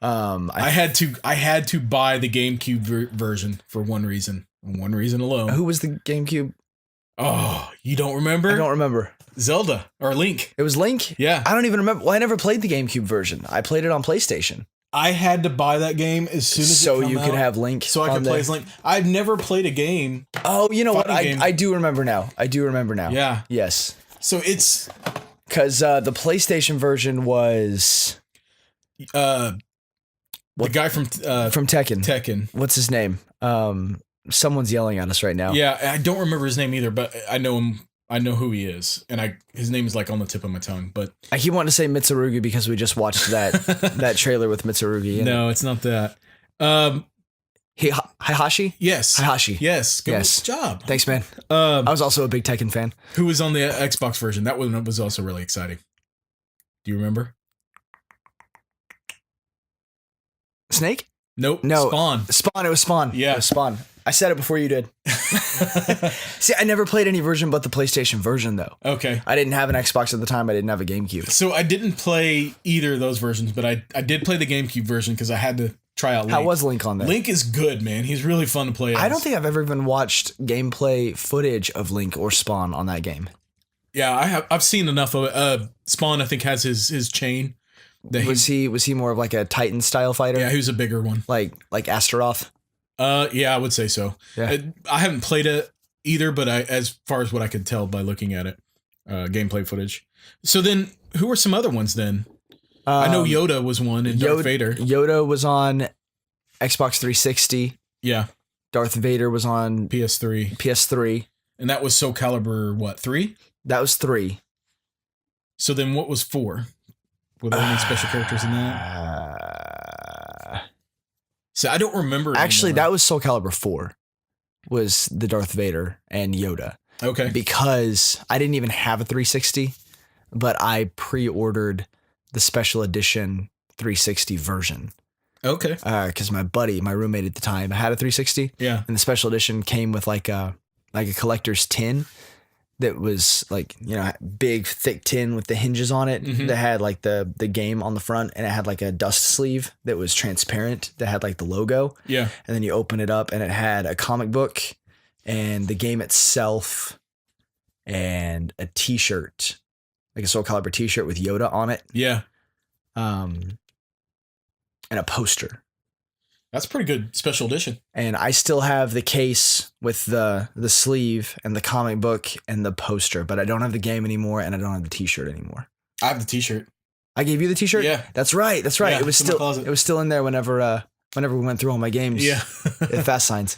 I had to buy the GameCube version for one reason alone. Who was the GameCube? Oh, you don't remember? I don't remember. Zelda or Link. It was Link? Yeah. I don't even remember. Well, I never played the GameCube version. I played it on PlayStation. I had to buy that game as soon as so you could have Link. So I could play as Link. I've never played a game. Oh, you know what? I do remember now. Yeah. Yes. So it's because the PlayStation version was the guy from Tekken. Tekken. What's his name? Someone's yelling at us right now. Yeah, I don't remember his name either, but I know him. I know who he is, and his name is like on the tip of my tongue. But I keep wanting to say Mitsurugi because we just watched that trailer with Mitsurugi. No, it's not that. Heihachi? Yes. Heihachi. Yes. Good job. Thanks, man. I was also a big Tekken fan. Who was on the Xbox version? That one was also really exciting. Do you remember? Snake? Nope. No. Spawn. It was Spawn. Yeah. It was Spawn. I said it before you did. See, I never played any version but the PlayStation version, though. Okay. I didn't have an Xbox at the time. I didn't have a GameCube. So I didn't play either of those versions, but I did play the GameCube version because I had to try out Link. How was Link on there? Link is good, man. He's really fun to play as. I don't think I've ever even watched gameplay footage of Link or Spawn on that game. Yeah, I've seen enough of it. Spawn, I think, has his chain. Was he more of like a Titan style fighter? Yeah, he was a bigger one. Like Astaroth? Yeah, I would say so. Yeah. I haven't played it either, but as far as what I could tell by looking at it, gameplay footage. So then, who were some other ones then? I know Yoda was one and Darth Vader. Yoda was on Xbox 360. Yeah. Darth Vader was on PS3. And that was Soul Calibur, what, 3? That was 3. So then what was 4? Were there any special characters in that? So I don't remember. Actually, anymore. that was Soul Calibur 4. Was the Darth Vader and Yoda. Okay. Because I didn't even have a 360, but I pre-ordered the special edition 360 version. Okay. Because my roommate at the time, had a 360. Yeah. And the special edition came with like a collector's tin that was like, big, thick tin with the hinges on it that had like the game on the front, and it had like a dust sleeve that was transparent that had like the logo. Yeah. And then you open it up and it had a comic book and the game itself and a t-shirt, like a Soul Calibur t-shirt with Yoda on it. Yeah. And a poster. That's a pretty good special edition. And I still have the case with the sleeve and the comic book and the poster, but I don't have the game anymore and I don't have the t-shirt anymore. I have the t-shirt. I gave you the t-shirt? Yeah. That's right. Yeah, it was still in there whenever we went through all my games. Yeah. At Fast Signs.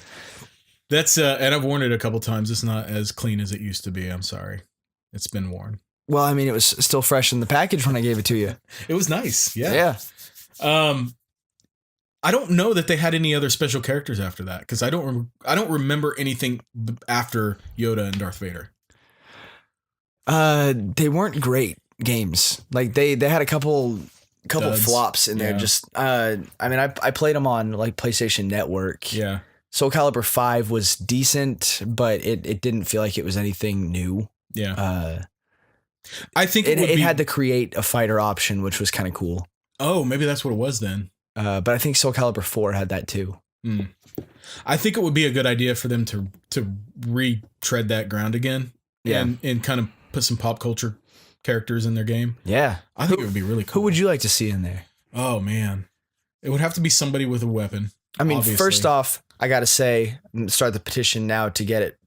That's and I've worn it a couple times. It's not as clean as it used to be. I'm sorry. It's been worn. Well, I mean, it was still fresh in the package when I gave it to you. It was nice. Yeah. Yeah. I don't know that they had any other special characters after that, because I don't remember anything after Yoda and Darth Vader. They weren't great games. Like they had a couple Duds. flops in there. Yeah. Just I mean, I played them on like PlayStation Network. Yeah. Soul Calibur 5 was decent, but it didn't feel like it was anything new. Yeah. I think it had the create a fighter option, which was kind of cool. Oh, maybe that's what it was then. But I think Soul Calibur 4 had that too. I think it would be a good idea for them to retread that ground again. Yeah. And kind of put some pop culture characters in their game. Yeah. I think it would be really cool. Who would you like to see in there? Oh, man. It would have to be somebody with a weapon. I mean, obviously. First off, I got to say, start the petition now to get it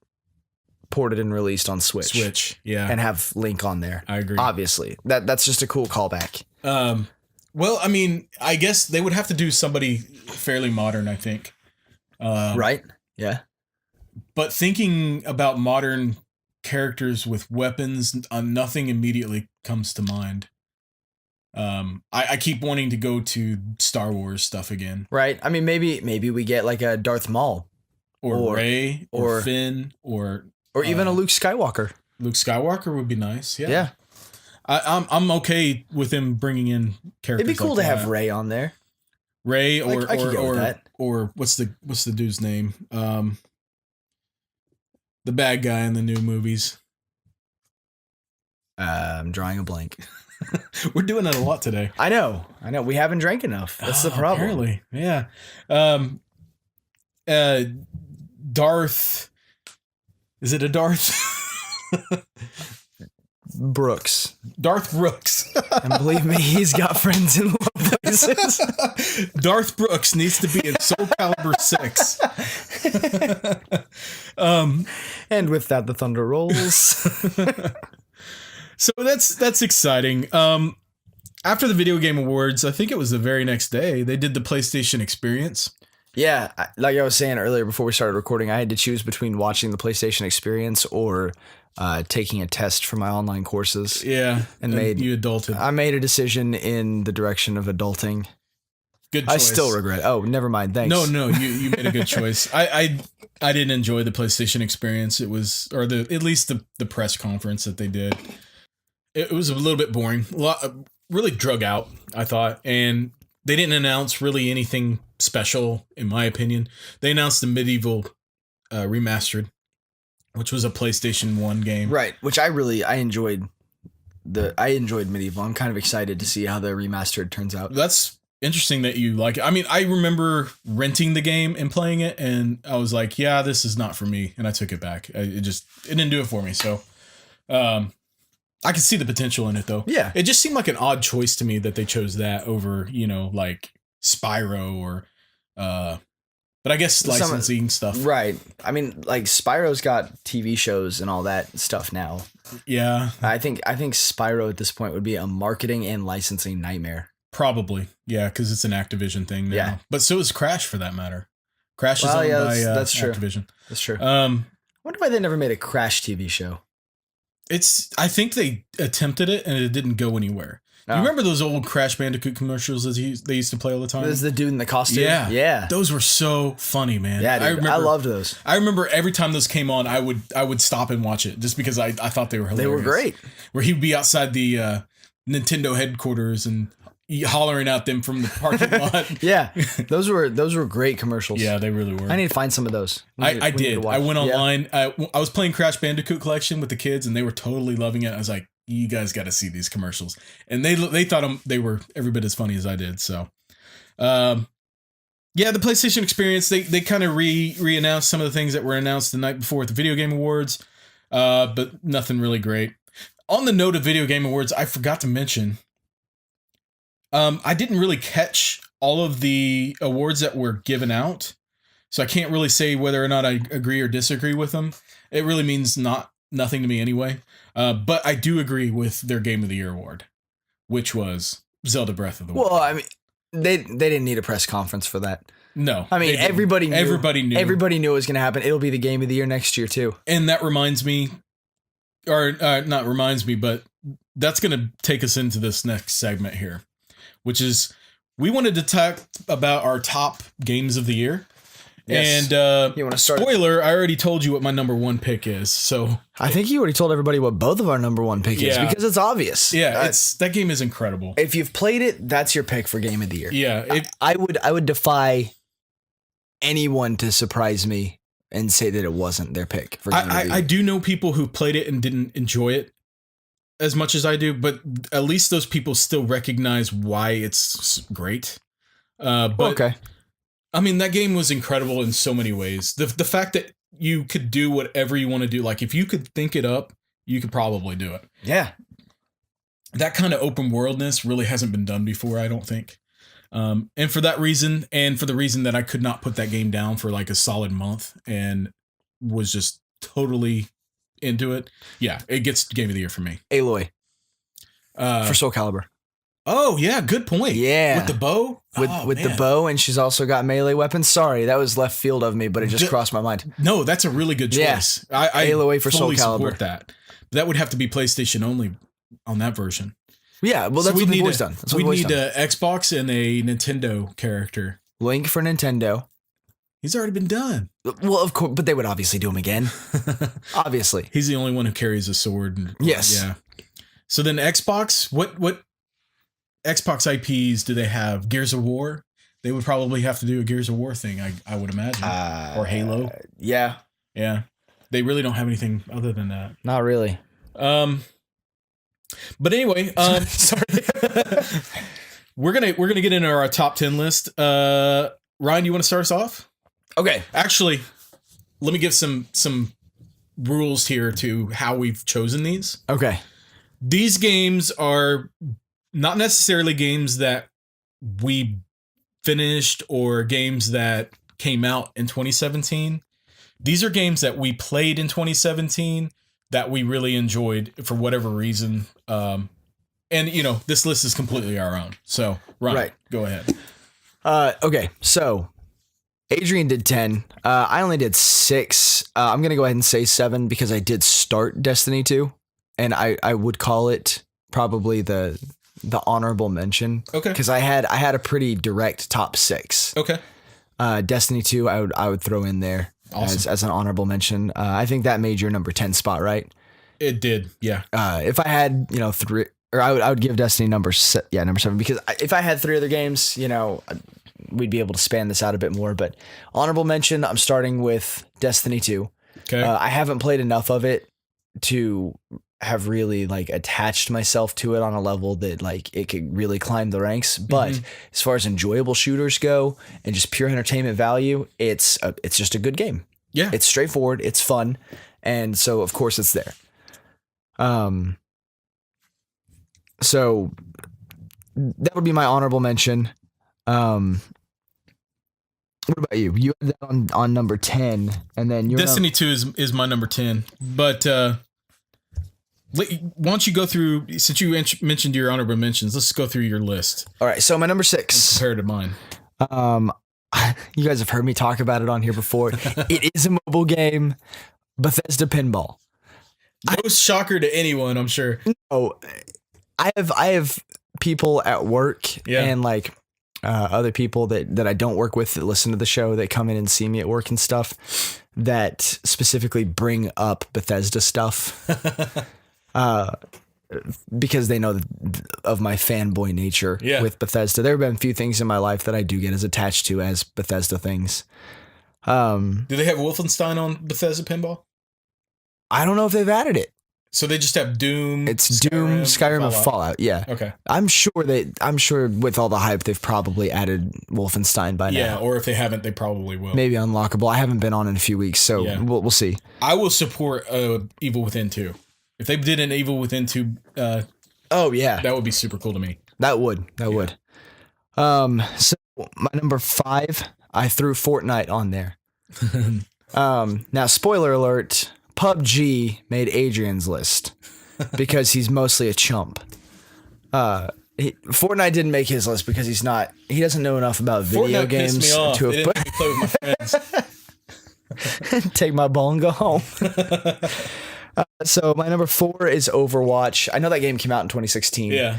ported and released on Switch. Yeah. And have Link on there. I agree. Obviously. That's just a cool callback. Well, I mean, I guess they would have to do somebody fairly modern, I think. Right? Yeah. But thinking about modern characters with weapons, nothing immediately comes to mind. I keep wanting to go to Star Wars stuff again. Right. I mean, maybe we get like a Darth Maul. Or Rey, or Finn, or even a Luke Skywalker. Luke Skywalker would be nice. Yeah. Yeah. I'm okay with him bringing in characters. It'd be cool like to have Rey on there. Rey or I could go with that. Or what's the dude's name? The bad guy in the new movies. I'm drawing a blank. We're doing that a lot today. I know. We haven't drank enough. That's the problem. Apparently, yeah. Darth. Is it a Darth? Brooks. Darth Brooks. And believe me, he's got friends in low places. Darth Brooks needs to be in Soul Calibur 6. And with that, the thunder rolls. So that's exciting. After the Video Game Awards, I think it was the very next day, they did the PlayStation Experience. Yeah, like I was saying earlier before we started recording, I had to choose between watching the PlayStation Experience or taking a test for my online courses. Yeah, and you adulted. I made a decision in the direction of adulting. Good choice. I still regret it. Oh, never mind. Thanks. No, you made a good choice. I didn't enjoy the PlayStation Experience. It was, or at least the press conference that they did. It was a little bit boring. Really drug out, I thought, and they didn't announce really anything special, in my opinion. They announced the Medieval remastered, which was a PlayStation 1 game. Right, which I enjoyed. I enjoyed Medieval. I'm kind of excited to see how the remastered turns out. That's interesting that you like it. I mean, I remember renting the game and playing it, and I was like, yeah, this is not for me, and I took it back. It didn't do it for me. So, I can see the potential in it, though. Yeah. It just seemed like an odd choice to me that they chose that over, like Spyro or, but I guess licensing stuff. Right. I mean, like Spyro's got TV shows and all that stuff now. Yeah. I think Spyro at this point would be a marketing and licensing nightmare. Probably. Yeah, because it's an Activision thing now. Yeah. But so is Crash, for that matter. Crash is owned by that's true. Activision. That's true. I wonder why they never made a Crash TV show. I think they attempted it and it didn't go anywhere. Oh. You remember those old Crash Bandicoot commercials that they used to play all the time? There's the dude in the costume. Yeah. Those were so funny, man. Yeah, dude, I loved those. I remember every time those came on, I would stop and watch it just because I thought they were hilarious. They were great. Where he'd be outside the Nintendo headquarters and hollering at them from the parking lot. Yeah, those were great commercials. Yeah, they really were. I need to find some of those. I did. I went online. I was playing Crash Bandicoot Collection with the kids, and they were totally loving it. I was like, "You guys got to see these commercials," and they thought they were every bit as funny as I did. So, yeah, the PlayStation experience. They kind of re-announced some of the things that were announced the night before at the Video Game Awards, but nothing really great. On the note of Video Game Awards, I forgot to mention. I didn't really catch all of the awards that were given out, so I can't really say whether or not I agree or disagree with them. It really means nothing to me anyway. But I do agree with their Game of the Year award, which was Zelda Breath of the Wild. Well, I mean, they didn't need a press conference for that. No, I mean everybody knew. Everybody knew It was going to happen. It'll be the Game of the Year next year too. And that reminds me, or not reminds me, but that's going to take us into this next segment here. Which is, we wanted to talk about our top games of the year. Yes. And you want to start? Spoiler, I already told you what my number one pick is. So I think you already told everybody what both of our number one pick is because it's obvious. Yeah, that game is incredible. If you've played it, that's your pick for Game of the Year. Yeah. I would defy anyone to surprise me and say that it wasn't their pick for Game of the Year. I do know people who played it and didn't enjoy it as much as I do, but at least those people still recognize why it's great. But okay. I mean, that game was incredible in so many ways. The fact that you could do whatever you want to do, like if you could think it up, you could probably do it. Yeah. That kind of open worldness really hasn't been done before, I don't think. And for that reason, and for the reason that I could not put that game down for like a solid month and was just totally into it. Yeah, it gets Game of the Year for me. Aloy. For Soul Calibur. Oh, yeah, good point. Yeah. With the bow? With the bow, and she's also got melee weapons. Sorry, that was left field of me, but it just crossed my mind. No, that's a really good choice. Yeah. I Aloy for Soul Calibur. Support that. That would have to be PlayStation only on that version. Yeah, well, that's what we've always done. We need an Xbox and a Nintendo character. Link for Nintendo. He's already been done. Well, of course, but they would obviously do him again. Obviously. He's the only one who carries a sword. Yes. Yeah. So then Xbox, what Xbox IPs do they have? Gears of War? They would probably have to do a Gears of War thing, I would imagine. Or Halo. Yeah. Yeah. They really don't have anything other than that. Not really. But anyway, sorry. We're gonna get into our top 10 list. Ryan, you want to start us off? Okay. Actually, let me give some rules here to how we've chosen these. Okay. These games are not necessarily games that we finished or games that came out in 2017. These are games that we played in 2017 that we really enjoyed for whatever reason. And, this list is completely our own. So, Ryan, go ahead. Okay, so Adrian did 10. I only did 6. I'm going to go ahead and say 7 because I did start Destiny 2, and I would call it probably the honorable mention. Okay. Because I had a pretty direct top 6. Okay. Destiny 2 I would throw in there as an honorable mention. I think that made your number 10 spot, right? It did, yeah. If I had, 3, or I would give Destiny number 7 because if I had 3 other games, we'd be able to span this out a bit more. But honorable mention, I'm starting with Destiny 2. Okay. I haven't played enough of it to have really like attached myself to it on a level that like it could really climb the ranks. But as far as enjoyable shooters go and just pure entertainment value, it's just a good game. Yeah. It's straightforward. It's fun. And so of course it's there. So that would be my honorable mention. What about you? You had that on number 10, and then your Destiny 2 is my number 10. But why don't you go through, since you mentioned your honorable mentions, let's go through your list. All right, so my number 6 compared to mine. You guys have heard me talk about it on here before. It is a mobile game, Bethesda Pinball. No shocker to anyone, I'm sure. No, I have people at work and like other people that I don't work with that listen to the show that come in and see me at work and stuff that specifically bring up Bethesda stuff because they know of my fanboy nature with Bethesda. There have been a few things in my life that I do get as attached to as Bethesda things. Do they have Wolfenstein on Bethesda Pinball? I don't know if they've added it. So they just have Doom. It's Doom, Skyrim, and Fallout. Yeah. Okay. I'm sure with all the hype, they've probably added Wolfenstein by now. Yeah, or if they haven't, they probably will. Maybe unlockable. I haven't been on in a few weeks, so we'll see. I will support Evil Within 2. If they did an Evil Within 2, oh yeah, that would be super cool to me. That would. So my number 5, I threw Fortnite on there. Now, spoiler alert. PUBG made Adrian's list because he's mostly a chump. Fortnite didn't make his list because he doesn't know enough about video Fortnite games pissed me off. to They didn't let me play with my friends. take my ball and go home. So my number 4 is Overwatch. I know that game came out in 2016. Yeah.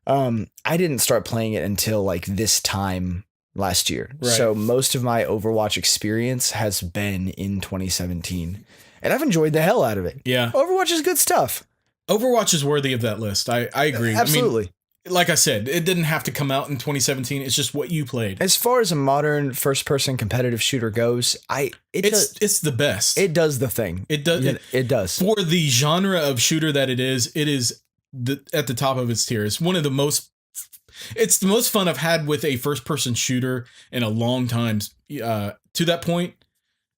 I didn't start playing it until like this time last year. Right. So most of my Overwatch experience has been in 2017. And I've enjoyed the hell out of it. Yeah. Overwatch is good stuff. Overwatch is worthy of that list. I agree. Absolutely. I mean, like I said, it didn't have to come out in 2017. It's just what you played. As far as a modern first-person competitive shooter goes, it's the best. It does the thing. It does. It does. For the genre of shooter that it is at the top of its tier. It's one of the most. It's the most fun I've had with a first-person shooter in a long time. To that point,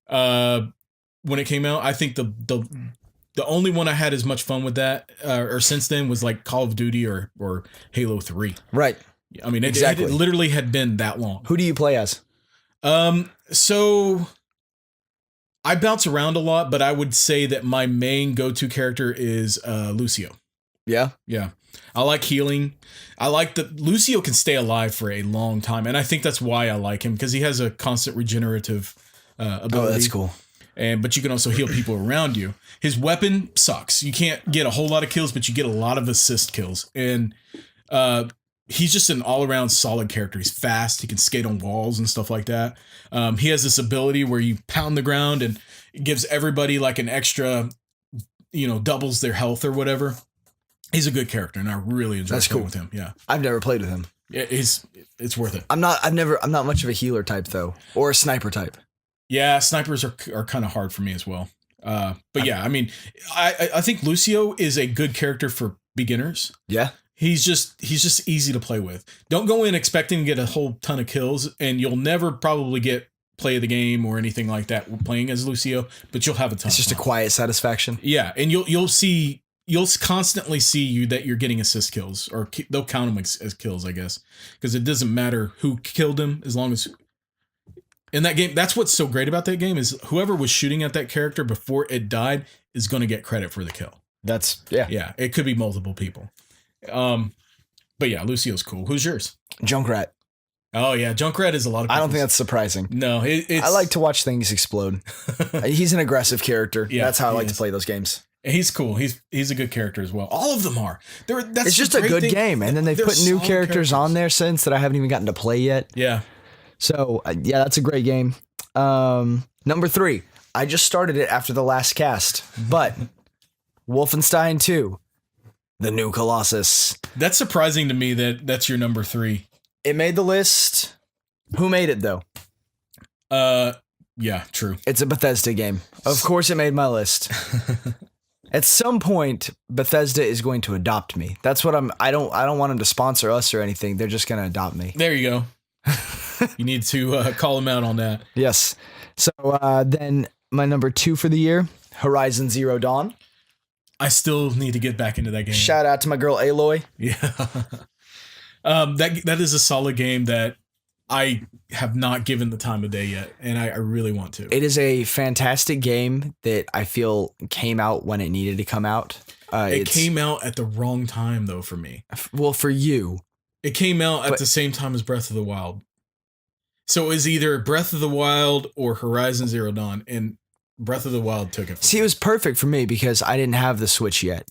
when it came out, I think the only one I had as much fun with that or since then was like Call of Duty or Halo 3. Right. I mean, it literally had been that long. Who do you play as? So I bounce around a lot, but I would say that my main go-to character is Lucio. Yeah. Yeah. I like healing. I like that Lucio can stay alive for a long time. And I think that's why I like him, because he has a constant regenerative ability. Oh, that's cool. But you can also heal people around you. His weapon sucks. You can't get a whole lot of kills, but you get a lot of assist kills. And he's just an all-around solid character. He's fast. He can skate on walls and stuff like that. He has this ability where you pound the ground and it gives everybody like an extra, doubles their health or whatever. He's a good character, and I really enjoy playing with him. Yeah, I've never played with him. Yeah, it's worth it. I'm not much of a healer type though, or a sniper type. Yeah, snipers are kind of hard for me as well. But yeah, I mean, I think Lucio is a good character for beginners. Yeah. He's just easy to play with. Don't go in expecting to get a whole ton of kills, and you'll never probably get play of the game or anything like that playing as Lucio, but you'll have a ton. It's just a quiet satisfaction. Yeah, and you'll constantly see that you're getting assist kills, or they'll count them as kills, I guess, because it doesn't matter who killed him as long as. In that game, that's what's so great about that game is whoever was shooting at that character before it died is going to get credit for the kill. Yeah. It could be multiple people. But yeah, Lucio's cool. Who's yours? Junkrat. Oh yeah, Junkrat is a lot of. I don't think that's surprising. No, I like to watch things explode. He's an aggressive character. Yeah, that's how I like to play those games. He's cool. He's a good character as well. All of them are. It's just a good game, and then they put new characters on there since that I haven't even gotten to play yet. Yeah. So yeah, that's a great game. Number 3, I just started it after the last cast, but Wolfenstein 2, The New Colossus. That's surprising to me that that's your number 3. It made the list. Who made it though? Yeah, true. It's a Bethesda game. Of course, it made my list. At some point, Bethesda is going to adopt me. That's what I don't want them to sponsor us or anything. They're just going to adopt me. There you go. You need to call them out on that. Yes. So then my number 2 for the year, Horizon Zero Dawn. I still need to get back into that game. Shout out to my girl Aloy. Yeah. That is a solid game that I have not given the time of day yet, and I really want to. It is a fantastic game that I feel came out when it needed to come out. It came out at the wrong time, though, for me. Well, for you. It came out at the same time as Breath of the Wild. So it was either Breath of the Wild or Horizon Zero Dawn, and Breath of the Wild took it. See, it was perfect for me because I didn't have the Switch yet.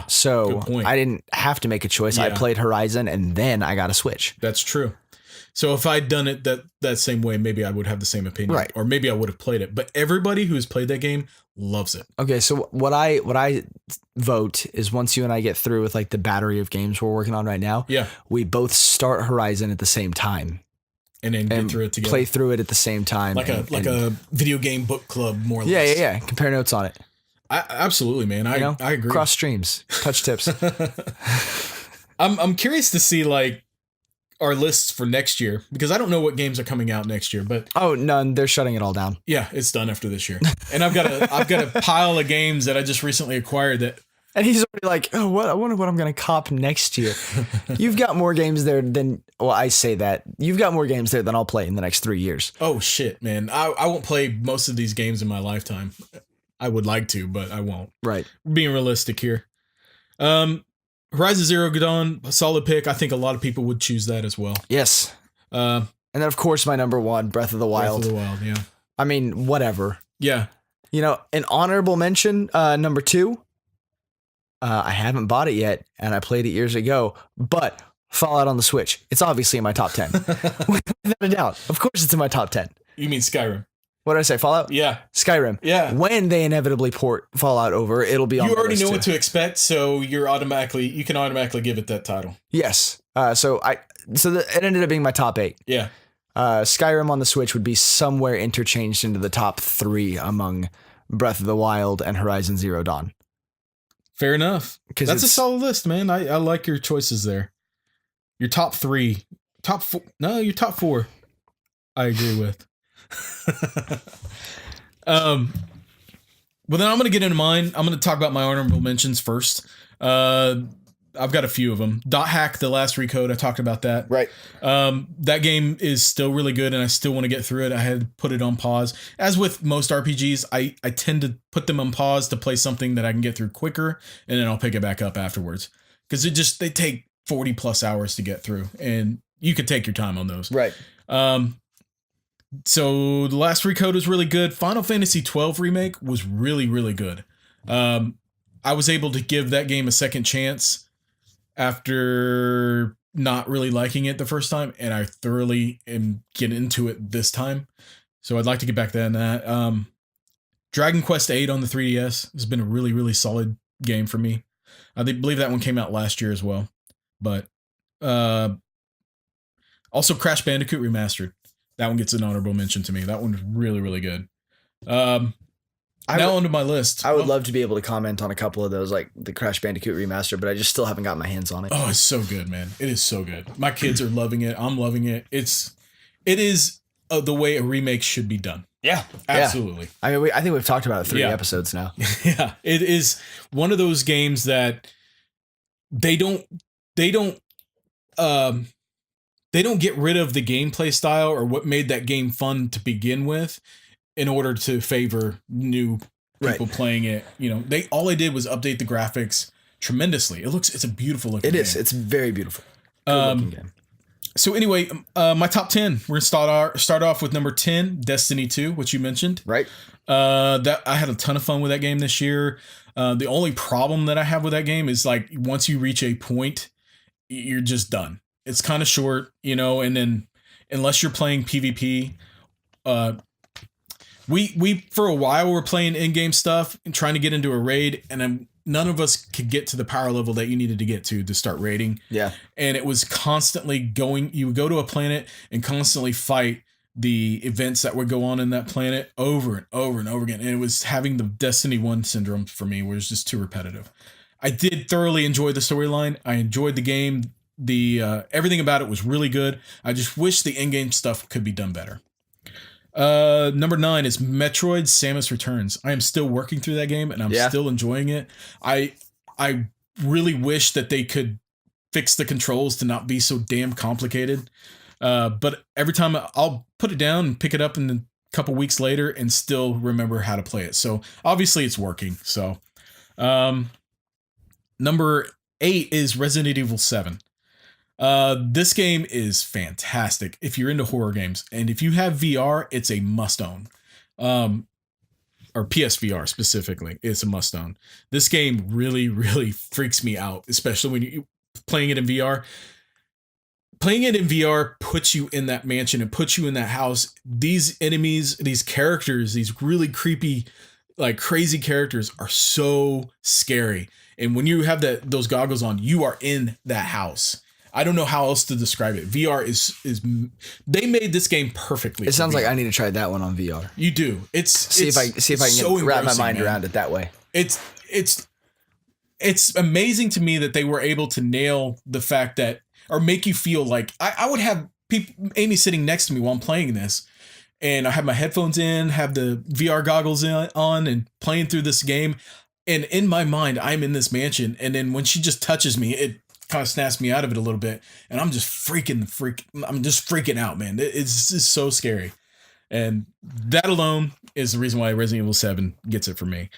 So good point. I didn't have to make a choice. Yeah. I played Horizon and then I got a Switch. That's true. So if I'd done it that same way, maybe I would have the same opinion. Right. Or maybe I would have played it. But everybody who has played that game loves it. Okay, so what I vote is once you and I get through with like the battery of games we're working on right now, we both start Horizon at the same time. And then get through it together. Play through it at the same time. Like a video game book club, more or less. Yeah. Compare notes on it. Absolutely, man. I agree. Cross streams, touch tips. I'm curious to see like our lists for next year because I don't know what games are coming out next year, but none. They're shutting it all down. Yeah, it's done after this year. And I've got a pile of games that I just recently acquired that. And he's already like, I wonder what I'm going to cop next year. You've got more games there than, I say that. You've got more games there than I'll play in the next 3 years. Oh, shit, man. I won't play most of these games in my lifetime. I would like to, but I won't. Right. Being realistic here. Horizon Zero Dawn, a solid pick. I think a lot of people would choose that as well. Yes. And then, of course, my number 1, Breath of the Wild. Breath of the Wild, yeah. I mean, whatever. Yeah. An honorable mention, number 2. I haven't bought it yet, and I played it years ago, but Fallout on the Switch. It's obviously in my top 10. Without a doubt. Of course it's in my top 10. You mean Skyrim? What did I say? Fallout? Yeah. Skyrim. Yeah. When they inevitably port Fallout over, it'll be on the list. You already know what to expect, so you can automatically give it that title. Yes. It ended up being my top 8. Yeah. Skyrim on the Switch would be somewhere interchanged into the top 3 among Breath of the Wild and Horizon Zero Dawn. Fair enough. That's a solid list, man. I like your choices there. Your top 3. Top 4. No, your top 4. I agree with. Well, then I'm going to get into mine. I'm going to talk about my honorable mentions first. I've got a few of them. Dot Hack, The Last Recode, I talked about that. Right. That game is still really good, and I still want to get through it. I had to put it on pause. As with most RPGs, I tend to put them on pause to play something that I can get through quicker, and then I'll pick it back up afterwards. Because they take 40 plus hours to get through, and you could take your time on those. Right. So The Last Recode was really good. Final Fantasy 12 Remake was really, really good. I was able to give that game a second chance after not really liking it the first time, and I thoroughly am getting into it this time. So I'd like to get back to that. Dragon Quest VIII on the 3DS has been a really, really solid game for me. I believe that one came out last year as well. But also Crash Bandicoot Remastered. That one gets an honorable mention to me. That one's really, really good. Now onto my list. I would love to be able to comment on a couple of those, like the Crash Bandicoot Remaster, but I just still haven't got my hands on it. Oh, it's so good, man. It is so good. My kids are loving it. I'm loving it. It is the way a remake should be done. Yeah, absolutely. Yeah. I mean, I think we've talked about it 3 episodes now. Yeah, it is one of those games that they don't get rid of the gameplay style or what made that game fun to begin with in order to favor new people playing it. All they did was update the graphics tremendously. It's a beautiful looking game. It is. It's very beautiful. Good looking game. So anyway, my top 10. We're gonna start off with number 10, Destiny 2, which you mentioned. Right. That I had a ton of fun with that game this year. The only problem that I have with that game is like once you reach a point, you're just done. It's kind of short, and then unless you're playing PvP, we for a while were playing in-game stuff and trying to get into a raid, and none of us could get to the power level that you needed to get to start raiding. Yeah. And it was constantly you would go to a planet and constantly fight the events that would go on in that planet over and over and over again. And it was having the Destiny 1 syndrome for me, where it was just too repetitive. I did thoroughly enjoy the storyline. I enjoyed the game. Everything about it was really good. I just wish the in-game stuff could be done better. Number 9 is Metroid Samus Returns. I am still working through that game and I'm still enjoying it. I really wish that they could fix the controls to not be so damn complicated. But every time I'll put it down and pick it up in a couple weeks later and still remember how to play it. So obviously it's working. So, number 8 is Resident Evil 7. This game is fantastic if you're into horror games, and if you have VR, it's a must own. Or PSVR specifically, it's a must own. This game really, really freaks me out, especially when you're playing it in VR. Playing it in VR puts you in that mansion and puts you in that house. These enemies, these characters, these really creepy, like crazy characters are so scary. And when you have those goggles on, you are in that house. I don't know how else to describe it. VR is they made this game perfectly. It sounds like I need to try that one on VR. You do. See if I can wrap my mind around it that way. It's amazing to me that they were able to nail the fact that, or make you feel like I would have Amy sitting next to me while I'm playing this, and I have my headphones in, have the VR goggles on, and playing through this game. And in my mind, I'm in this mansion, and then when she just touches me, it kind of snaps me out of it a little bit, and I'm just freaking out, man. It's just so scary. And that alone is the reason why Resident Evil 7 gets it for me.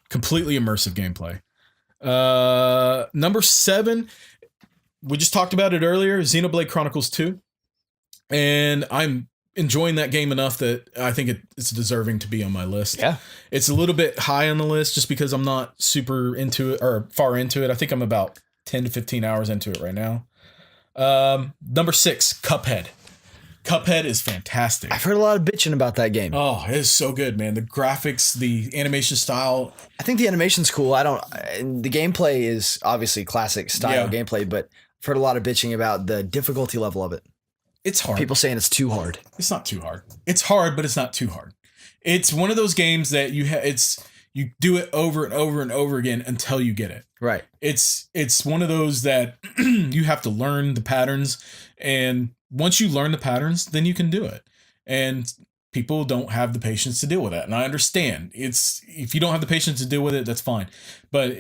Completely immersive gameplay. Number 7, we just talked about it earlier, Xenoblade Chronicles 2. And I'm enjoying that game enough that I think it's deserving to be on my list. Yeah. It's a little bit high on the list just because I'm not super into it or far into it. I think I'm about 10 to 15 hours into it right now. Number 6, Cuphead. Cuphead is fantastic. I've heard a lot of bitching about that game. Oh, it is so good, man. The graphics, the animation style. I think the animation's cool. The gameplay is obviously classic style gameplay, but I've heard a lot of bitching about the difficulty level of it. It's hard. People saying it's too hard. It's not too hard. It's hard, but it's not too hard. It's one of those games that you do it over and over and over again until you get it. Right. It's one of those that you have to learn the patterns, and once you learn the patterns, then you can do it. And people don't have the patience to deal with that. And I understand. If you don't have the patience to deal with it, that's fine. But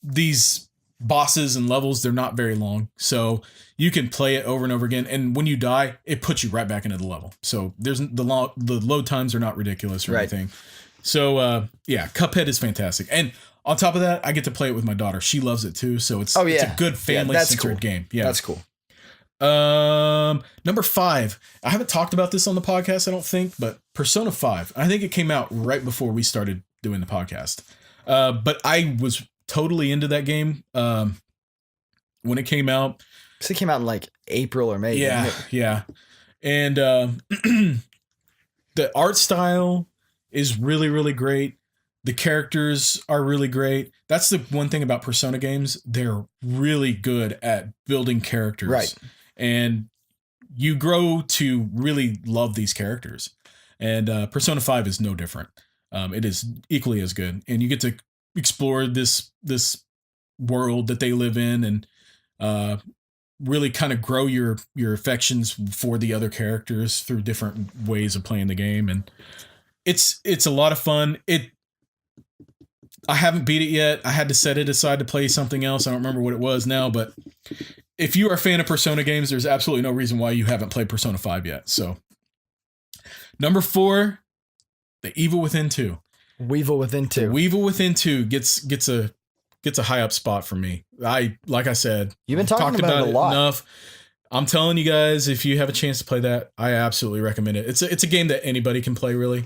these bosses and levels, they're not very long. So you can play it over and over again. And when you die, it puts you right back into the level. So the load times are not ridiculous or anything. So Cuphead is fantastic. And on top of that, I get to play it with my daughter. She loves it too. So it's a good family-centered game. Yeah, that's cool. Number 5. I haven't talked about this on the podcast, I don't think, but Persona 5. I think it came out right before we started doing the podcast. But I was totally into that game when it came out. So it came out in like April or May. Yeah. And the art style is really, really great. The characters are really great. That's the one thing about Persona games. They're really good at building characters. Right. And you grow to really love these characters. And Persona 5 is no different. It is equally as good. And you get to explore this world that they live in, and really kind of grow your affections for the other characters through different ways of playing the game. And it's a lot of fun. I haven't beat it yet. I had to set it aside to play something else. I don't remember what it was now, but if you are a fan of Persona games, there's absolutely no reason why you haven't played Persona 5 yet. So, number 4, The Evil Within 2. Weevil Within 2. Weevil Within 2 gets a high up spot for me. Like I said, you've been talking about it a lot. Enough. I'm telling you guys, if you have a chance to play that, I absolutely recommend it. It's a game that anybody can play, really.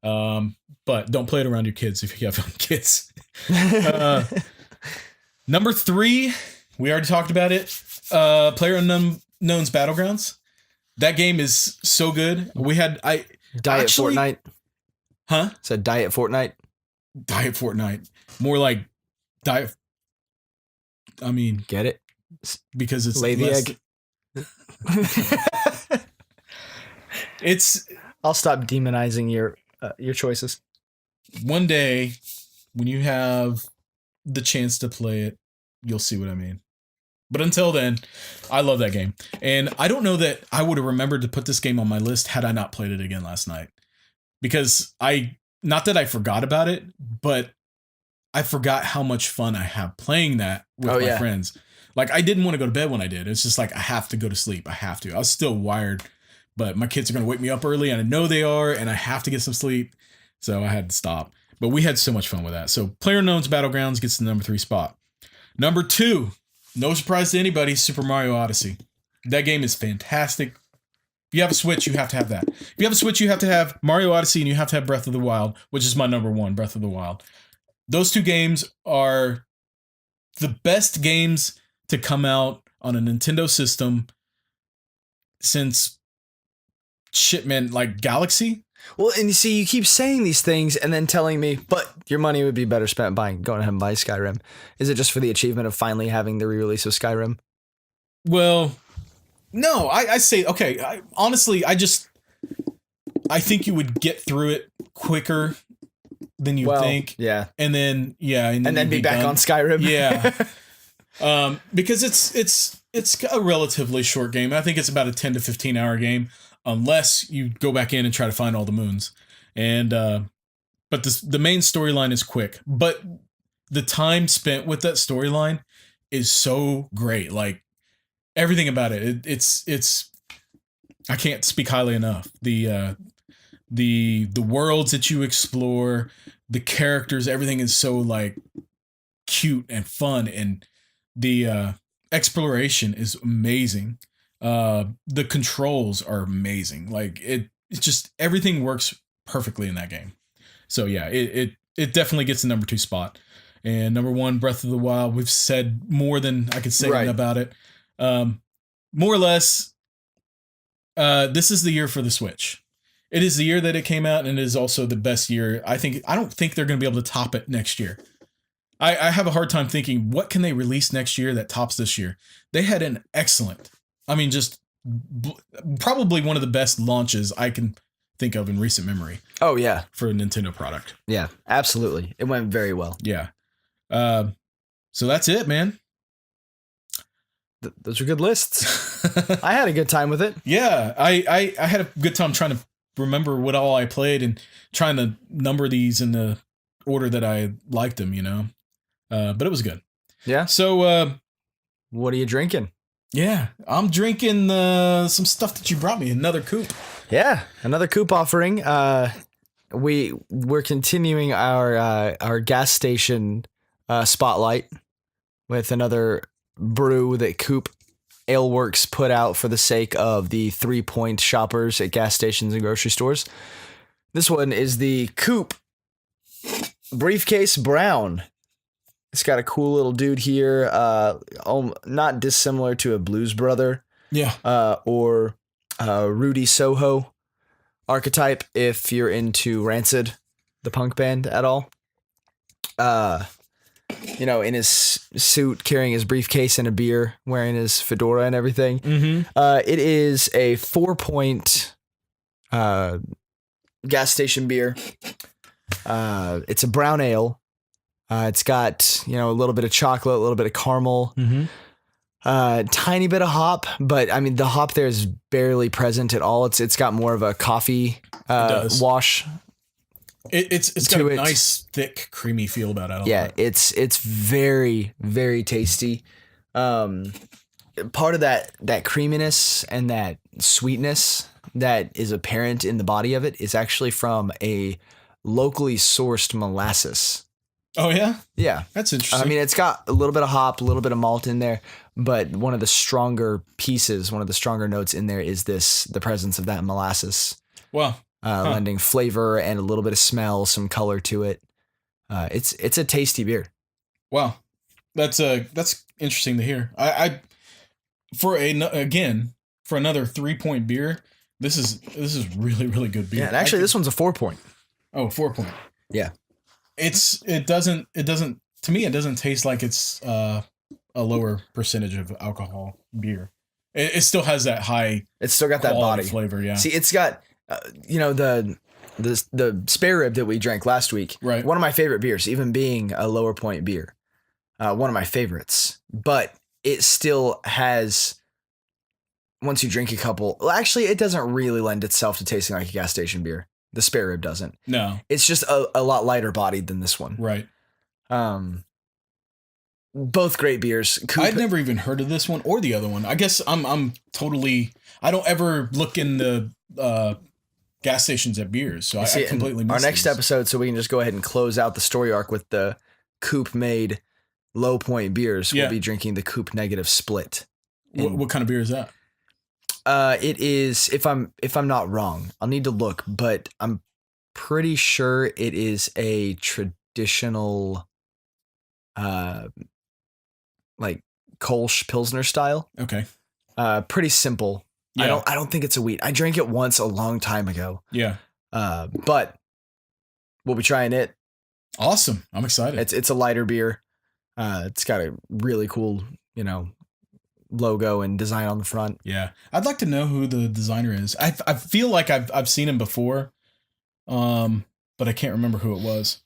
But don't play it around your kids if you have kids. Number 3, we already talked about it. PlayerUnknown's Battlegrounds. That game is so good. Fortnite. Huh? Said Diet Fortnite. Diet Fortnite. More like Diet. I mean, Get it? because it's Lay the less, egg. It's I'll stop demonizing your choices. one day when you have the chance to play it, you'll see what I mean. But until then, I love that game. And I don't know that I would have remembered to put this game on my list had I not played it again last night. Because not that I forgot about it, but I forgot how much fun I have playing that with my friends. Like, I didn't want to go to bed when I did. It's just like, I have to go to sleep. I have to. I was still wired, but my kids are going to wake me up early, and I know they are, and I have to get some sleep. So I had to stop. But we had so much fun with that. So PlayerUnknown's Battlegrounds gets the number 3 spot. Number 2, no surprise to anybody, Super Mario Odyssey. That game is fantastic. If you have a Switch, you have to have that. If you have a Switch, you have to have Mario Odyssey, and you have to have Breath of the Wild, which is my number 1, Breath of the Wild. Those 2 games are the best games to come out on a Nintendo system since like Galaxy. Well, and you see, you keep saying these things and then telling me, but your money would be better spent going ahead and buying Skyrim. Is it just for the achievement of finally having the re-release of Skyrim? Well, no, I say, okay, honestly, I think you would get through it quicker than you think. Yeah. And then, and then be back done on Skyrim. Yeah. Because it's a relatively short game. I think it's about a 10 to 15 hour game, unless you go back in and try to find all the moons. And, but the main storyline is quick, but the time spent with that storyline is so great. Like, everything about it, it's I can't speak highly enough. The worlds that you explore, the characters, everything is so like cute and fun, and the exploration is amazing. The controls are amazing. Like it's just everything works perfectly in that game. So yeah, it definitely gets the number 2 spot. And number 1, Breath of the Wild. We've said more than I could say about it. More or less, this is the year for the Switch. It is the year that it came out, and it is also the best year. I don't think they're going to be able to top it next year. I have a hard time thinking, what can they release next year that tops this year? They had an excellent, just probably one of the best launches I can think of in recent memory. Oh, yeah. For a Nintendo product. Yeah, absolutely. It went very well. Yeah. So that's it, man. Those are good lists. I had a good time with it. Yeah, I had a good time trying to remember what all I played and trying to number these in the order that I liked them, but it was good. Yeah. So, what are you drinking? Yeah, I'm drinking some stuff that you brought me. Another coupe. Yeah, another coupe offering. We're continuing our gas station spotlight with another brew that Coop Ale Works put out for the sake of the 3-point shoppers at gas stations and grocery stores. This one is the Coop Briefcase Brown. It's got a cool little dude here, not dissimilar to a Blues Brother, or Rudy Soho archetype if you're into Rancid, the punk band, at all. In his suit, carrying his briefcase and a beer, wearing his fedora and everything. Mm-hmm. It is a 4-point gas station beer. It's a brown ale. It's got, a little bit of chocolate, a little bit of caramel, tiny bit of hop, but the hop there is barely present at all. It's got more of a coffee wash. It's got a nice, thick, creamy feel about it. Yeah, it's very, very tasty. Part of that creaminess and that sweetness that is apparent in the body of it is actually from a locally sourced molasses. Oh, yeah? Yeah. That's interesting. It's got a little bit of hop, a little bit of malt in there, but one of the stronger notes in there is the presence of that molasses. Wow. Lending flavor and a little bit of smell, some color to it. It's a tasty beer. Wow. That's interesting to hear. For another 3-point beer, this is really, really good beer. Yeah, and actually this one's a 4-point. Oh, 4-point. Yeah. It doesn't to me, it doesn't taste like it's a lower percentage of alcohol beer. It still has that high. It's still got that body flavor. Yeah. See, it's got, the spare rib that we drank last week. Right. One of my favorite beers, even being a lower point beer. One of my favorites, but it still has. Once you drink a couple, well, actually, it doesn't really lend itself to tasting like a gas station beer. The spare rib doesn't. No. It's just a lot lighter bodied than this one. Right. Both great beers. I'd never even heard of this one or the other one. I guess I'm totally. I don't ever look in the gas stations at beers, so I completely missed our next episode. So we can just go ahead and close out the story arc with the Coop made low point beers. Yeah. We'll be drinking the Coop Negative Split. What kind of beer is that? It is, if I'm not wrong, I'll need to look, but I'm pretty sure it is a traditional, like Kolsch Pilsner style. Okay. Pretty simple. Yeah. I don't think it's a wheat. I drank it once a long time ago. Yeah. But we'll be trying it. Awesome. I'm excited. It's a lighter beer. It's got a really cool, logo and design on the front. Yeah. I'd like to know who the designer is. I feel like I've seen him before. But I can't remember who it was.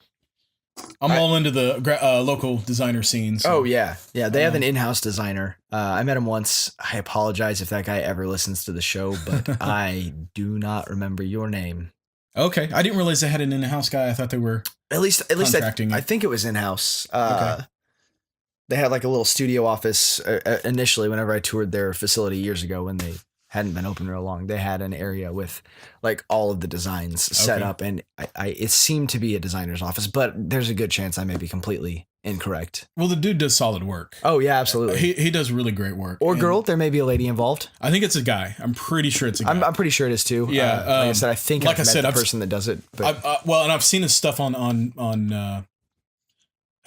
I'm all into the local designer scene. So. Oh yeah. Yeah. They have an in-house designer. I met him once. I apologize if that guy ever listens to the show, but I do not remember your name. Okay. I didn't realize they had an in-house guy. I thought they were at least I think it was in-house. Okay. They had like a little studio office initially whenever I toured their facility years ago when they hadn't been open real long. They had an area with like all of the designs set up, and it seemed to be a designer's office, but there's a good chance I may be completely incorrect. Well, the dude does solid work. Oh yeah, absolutely. He does really great work. Or girl, there may be a lady involved. I think it's a guy. I'm pretty sure it's a guy. I'm pretty sure it is too. Yeah. Like I said, I think I've met the person that does it. But and I've seen his stuff on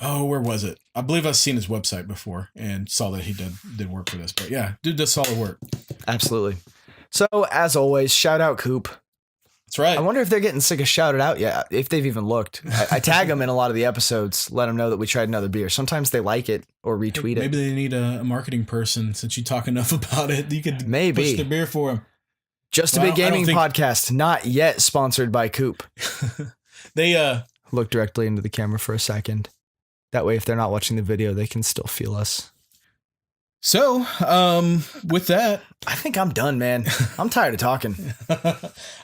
where was it? I believe I've seen his website before and saw that he did work for this. But yeah, dude does solid work. Absolutely. So as always, shout out Coop. That's right. I wonder if they're getting sick of shouted out yet, if they've even looked. I tag them in a lot of the episodes, let them know that we tried another beer. Sometimes they like it or retweet it. Maybe they need a marketing person. Since you talk enough about it, you could maybe push the beer for them. Just a Big Gaming podcast, not yet sponsored by Coop. They look directly into the camera for a second. That way, if they're not watching the video, they can still feel us. So, with that, I think I'm done, man. I'm tired of talking.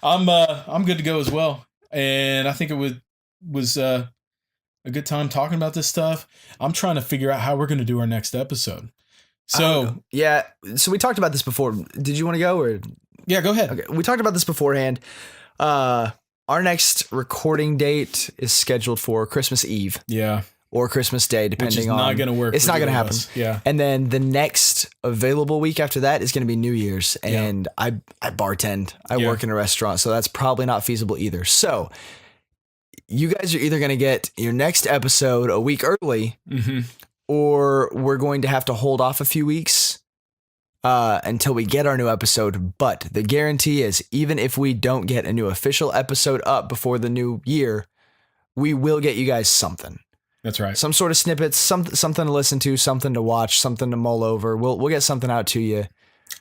I'm good to go as well, and I think it was a good time talking about this stuff. I'm trying to figure out how we're going to do our next episode. So yeah, so we talked about this before. Did you want to go or? Yeah, go ahead. Okay, we talked about this beforehand. Our next recording date is scheduled for Christmas Eve. Yeah. Or Christmas Day, depending on. It's not going to work. It's not going to happen. Yeah. And then the next available week after that is going to be New Year's. And I bartend. I work in a restaurant. So that's probably not feasible either. So you guys are either going to get your next episode a week early, or we're going to have to hold off a few weeks until we get our new episode. But the guarantee is, even if we don't get a new official episode up before the new year, we will get you guys something. That's right. Some sort of snippets, something to listen to, something to watch, something to mull over. We'll get something out to you.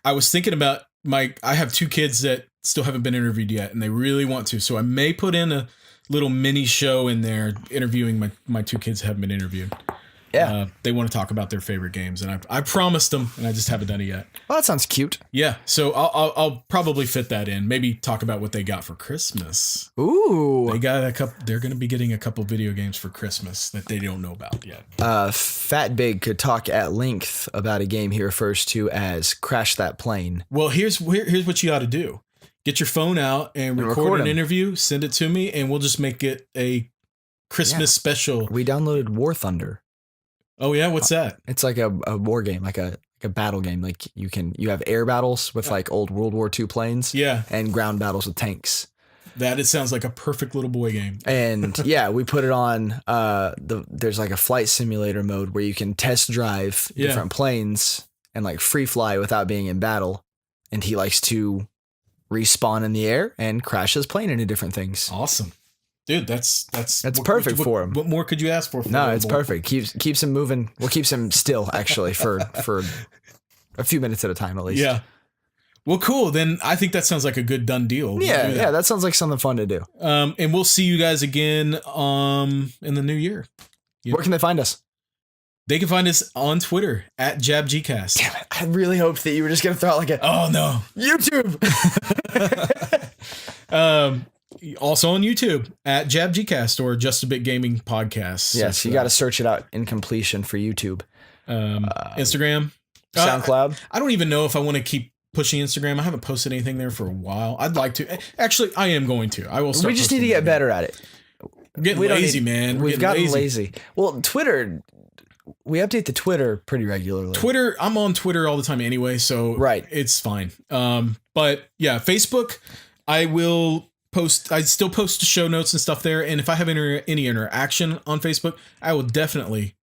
I was thinking about I have 2 kids that still haven't been interviewed yet, and they really want to. So I may put in a little mini show in there interviewing my 2 kids that haven't been interviewed. Yeah. They want to talk about their favorite games, and I promised them, and I just haven't done it yet. Well, that sounds cute. Yeah, so I'll probably fit that in. Maybe talk about what they got for Christmas. Ooh. They got a couple. They're going to be getting a couple video games for Christmas that they don't know about yet. Fat Big could talk at length about a game he refers to as Crash That Plane. Well, here's what you ought to do. Get your phone out and record an interview, send it to me, and we'll just make it a Christmas special. We downloaded War Thunder. Oh yeah, what's that? It's like a war game, like a battle game. Like you have air battles with like old World War II planes. Yeah. And ground battles with tanks. It sounds like a perfect little boy game. And yeah, we put it on there's like a flight simulator mode where you can test drive different planes and like free fly without being in battle. And he likes to respawn in the air and crash his plane into different things. Awesome. Dude, that's perfect for him. What more could you ask for? No, it's perfect. Keeps him moving. Well, keeps him still actually for a few minutes at a time at least. Yeah. Well, cool. Then I think that sounds like a good done deal. Yeah, that sounds like something fun to do. And we'll see you guys again in the new year. Yep. Where can they find us? They can find us on Twitter at JABGcast. Damn it. I really hoped that you were just going to throw out like oh no, YouTube. Also on YouTube at JABGcast or Just a Bit Gaming Podcast. Yes, you got to search it out in completion for YouTube. Instagram. SoundCloud. I don't even know if I want to keep pushing Instagram. I haven't posted anything there for a while. I'd like to. Actually, I am going to. I will start. We just need to get better at it. We're getting lazy, man. We've gotten lazy. Well, Twitter, we update the Twitter pretty regularly. Twitter, I'm on Twitter all the time anyway, so it's fine. But yeah, Facebook, I will post. I still post show notes and stuff there, and if I have any interaction on Facebook, I will definitely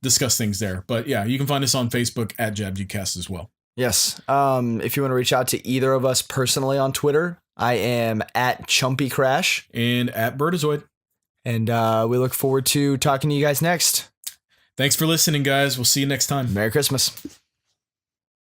discuss things there. But yeah, you can find us on Facebook at JABGcast as well. Yes. If you want to reach out to either of us personally on Twitter, I am at Chumpy Crash and at Birdazoid. And we look forward to talking to you guys next. Thanks for listening, guys. We'll see you next time. Merry Christmas.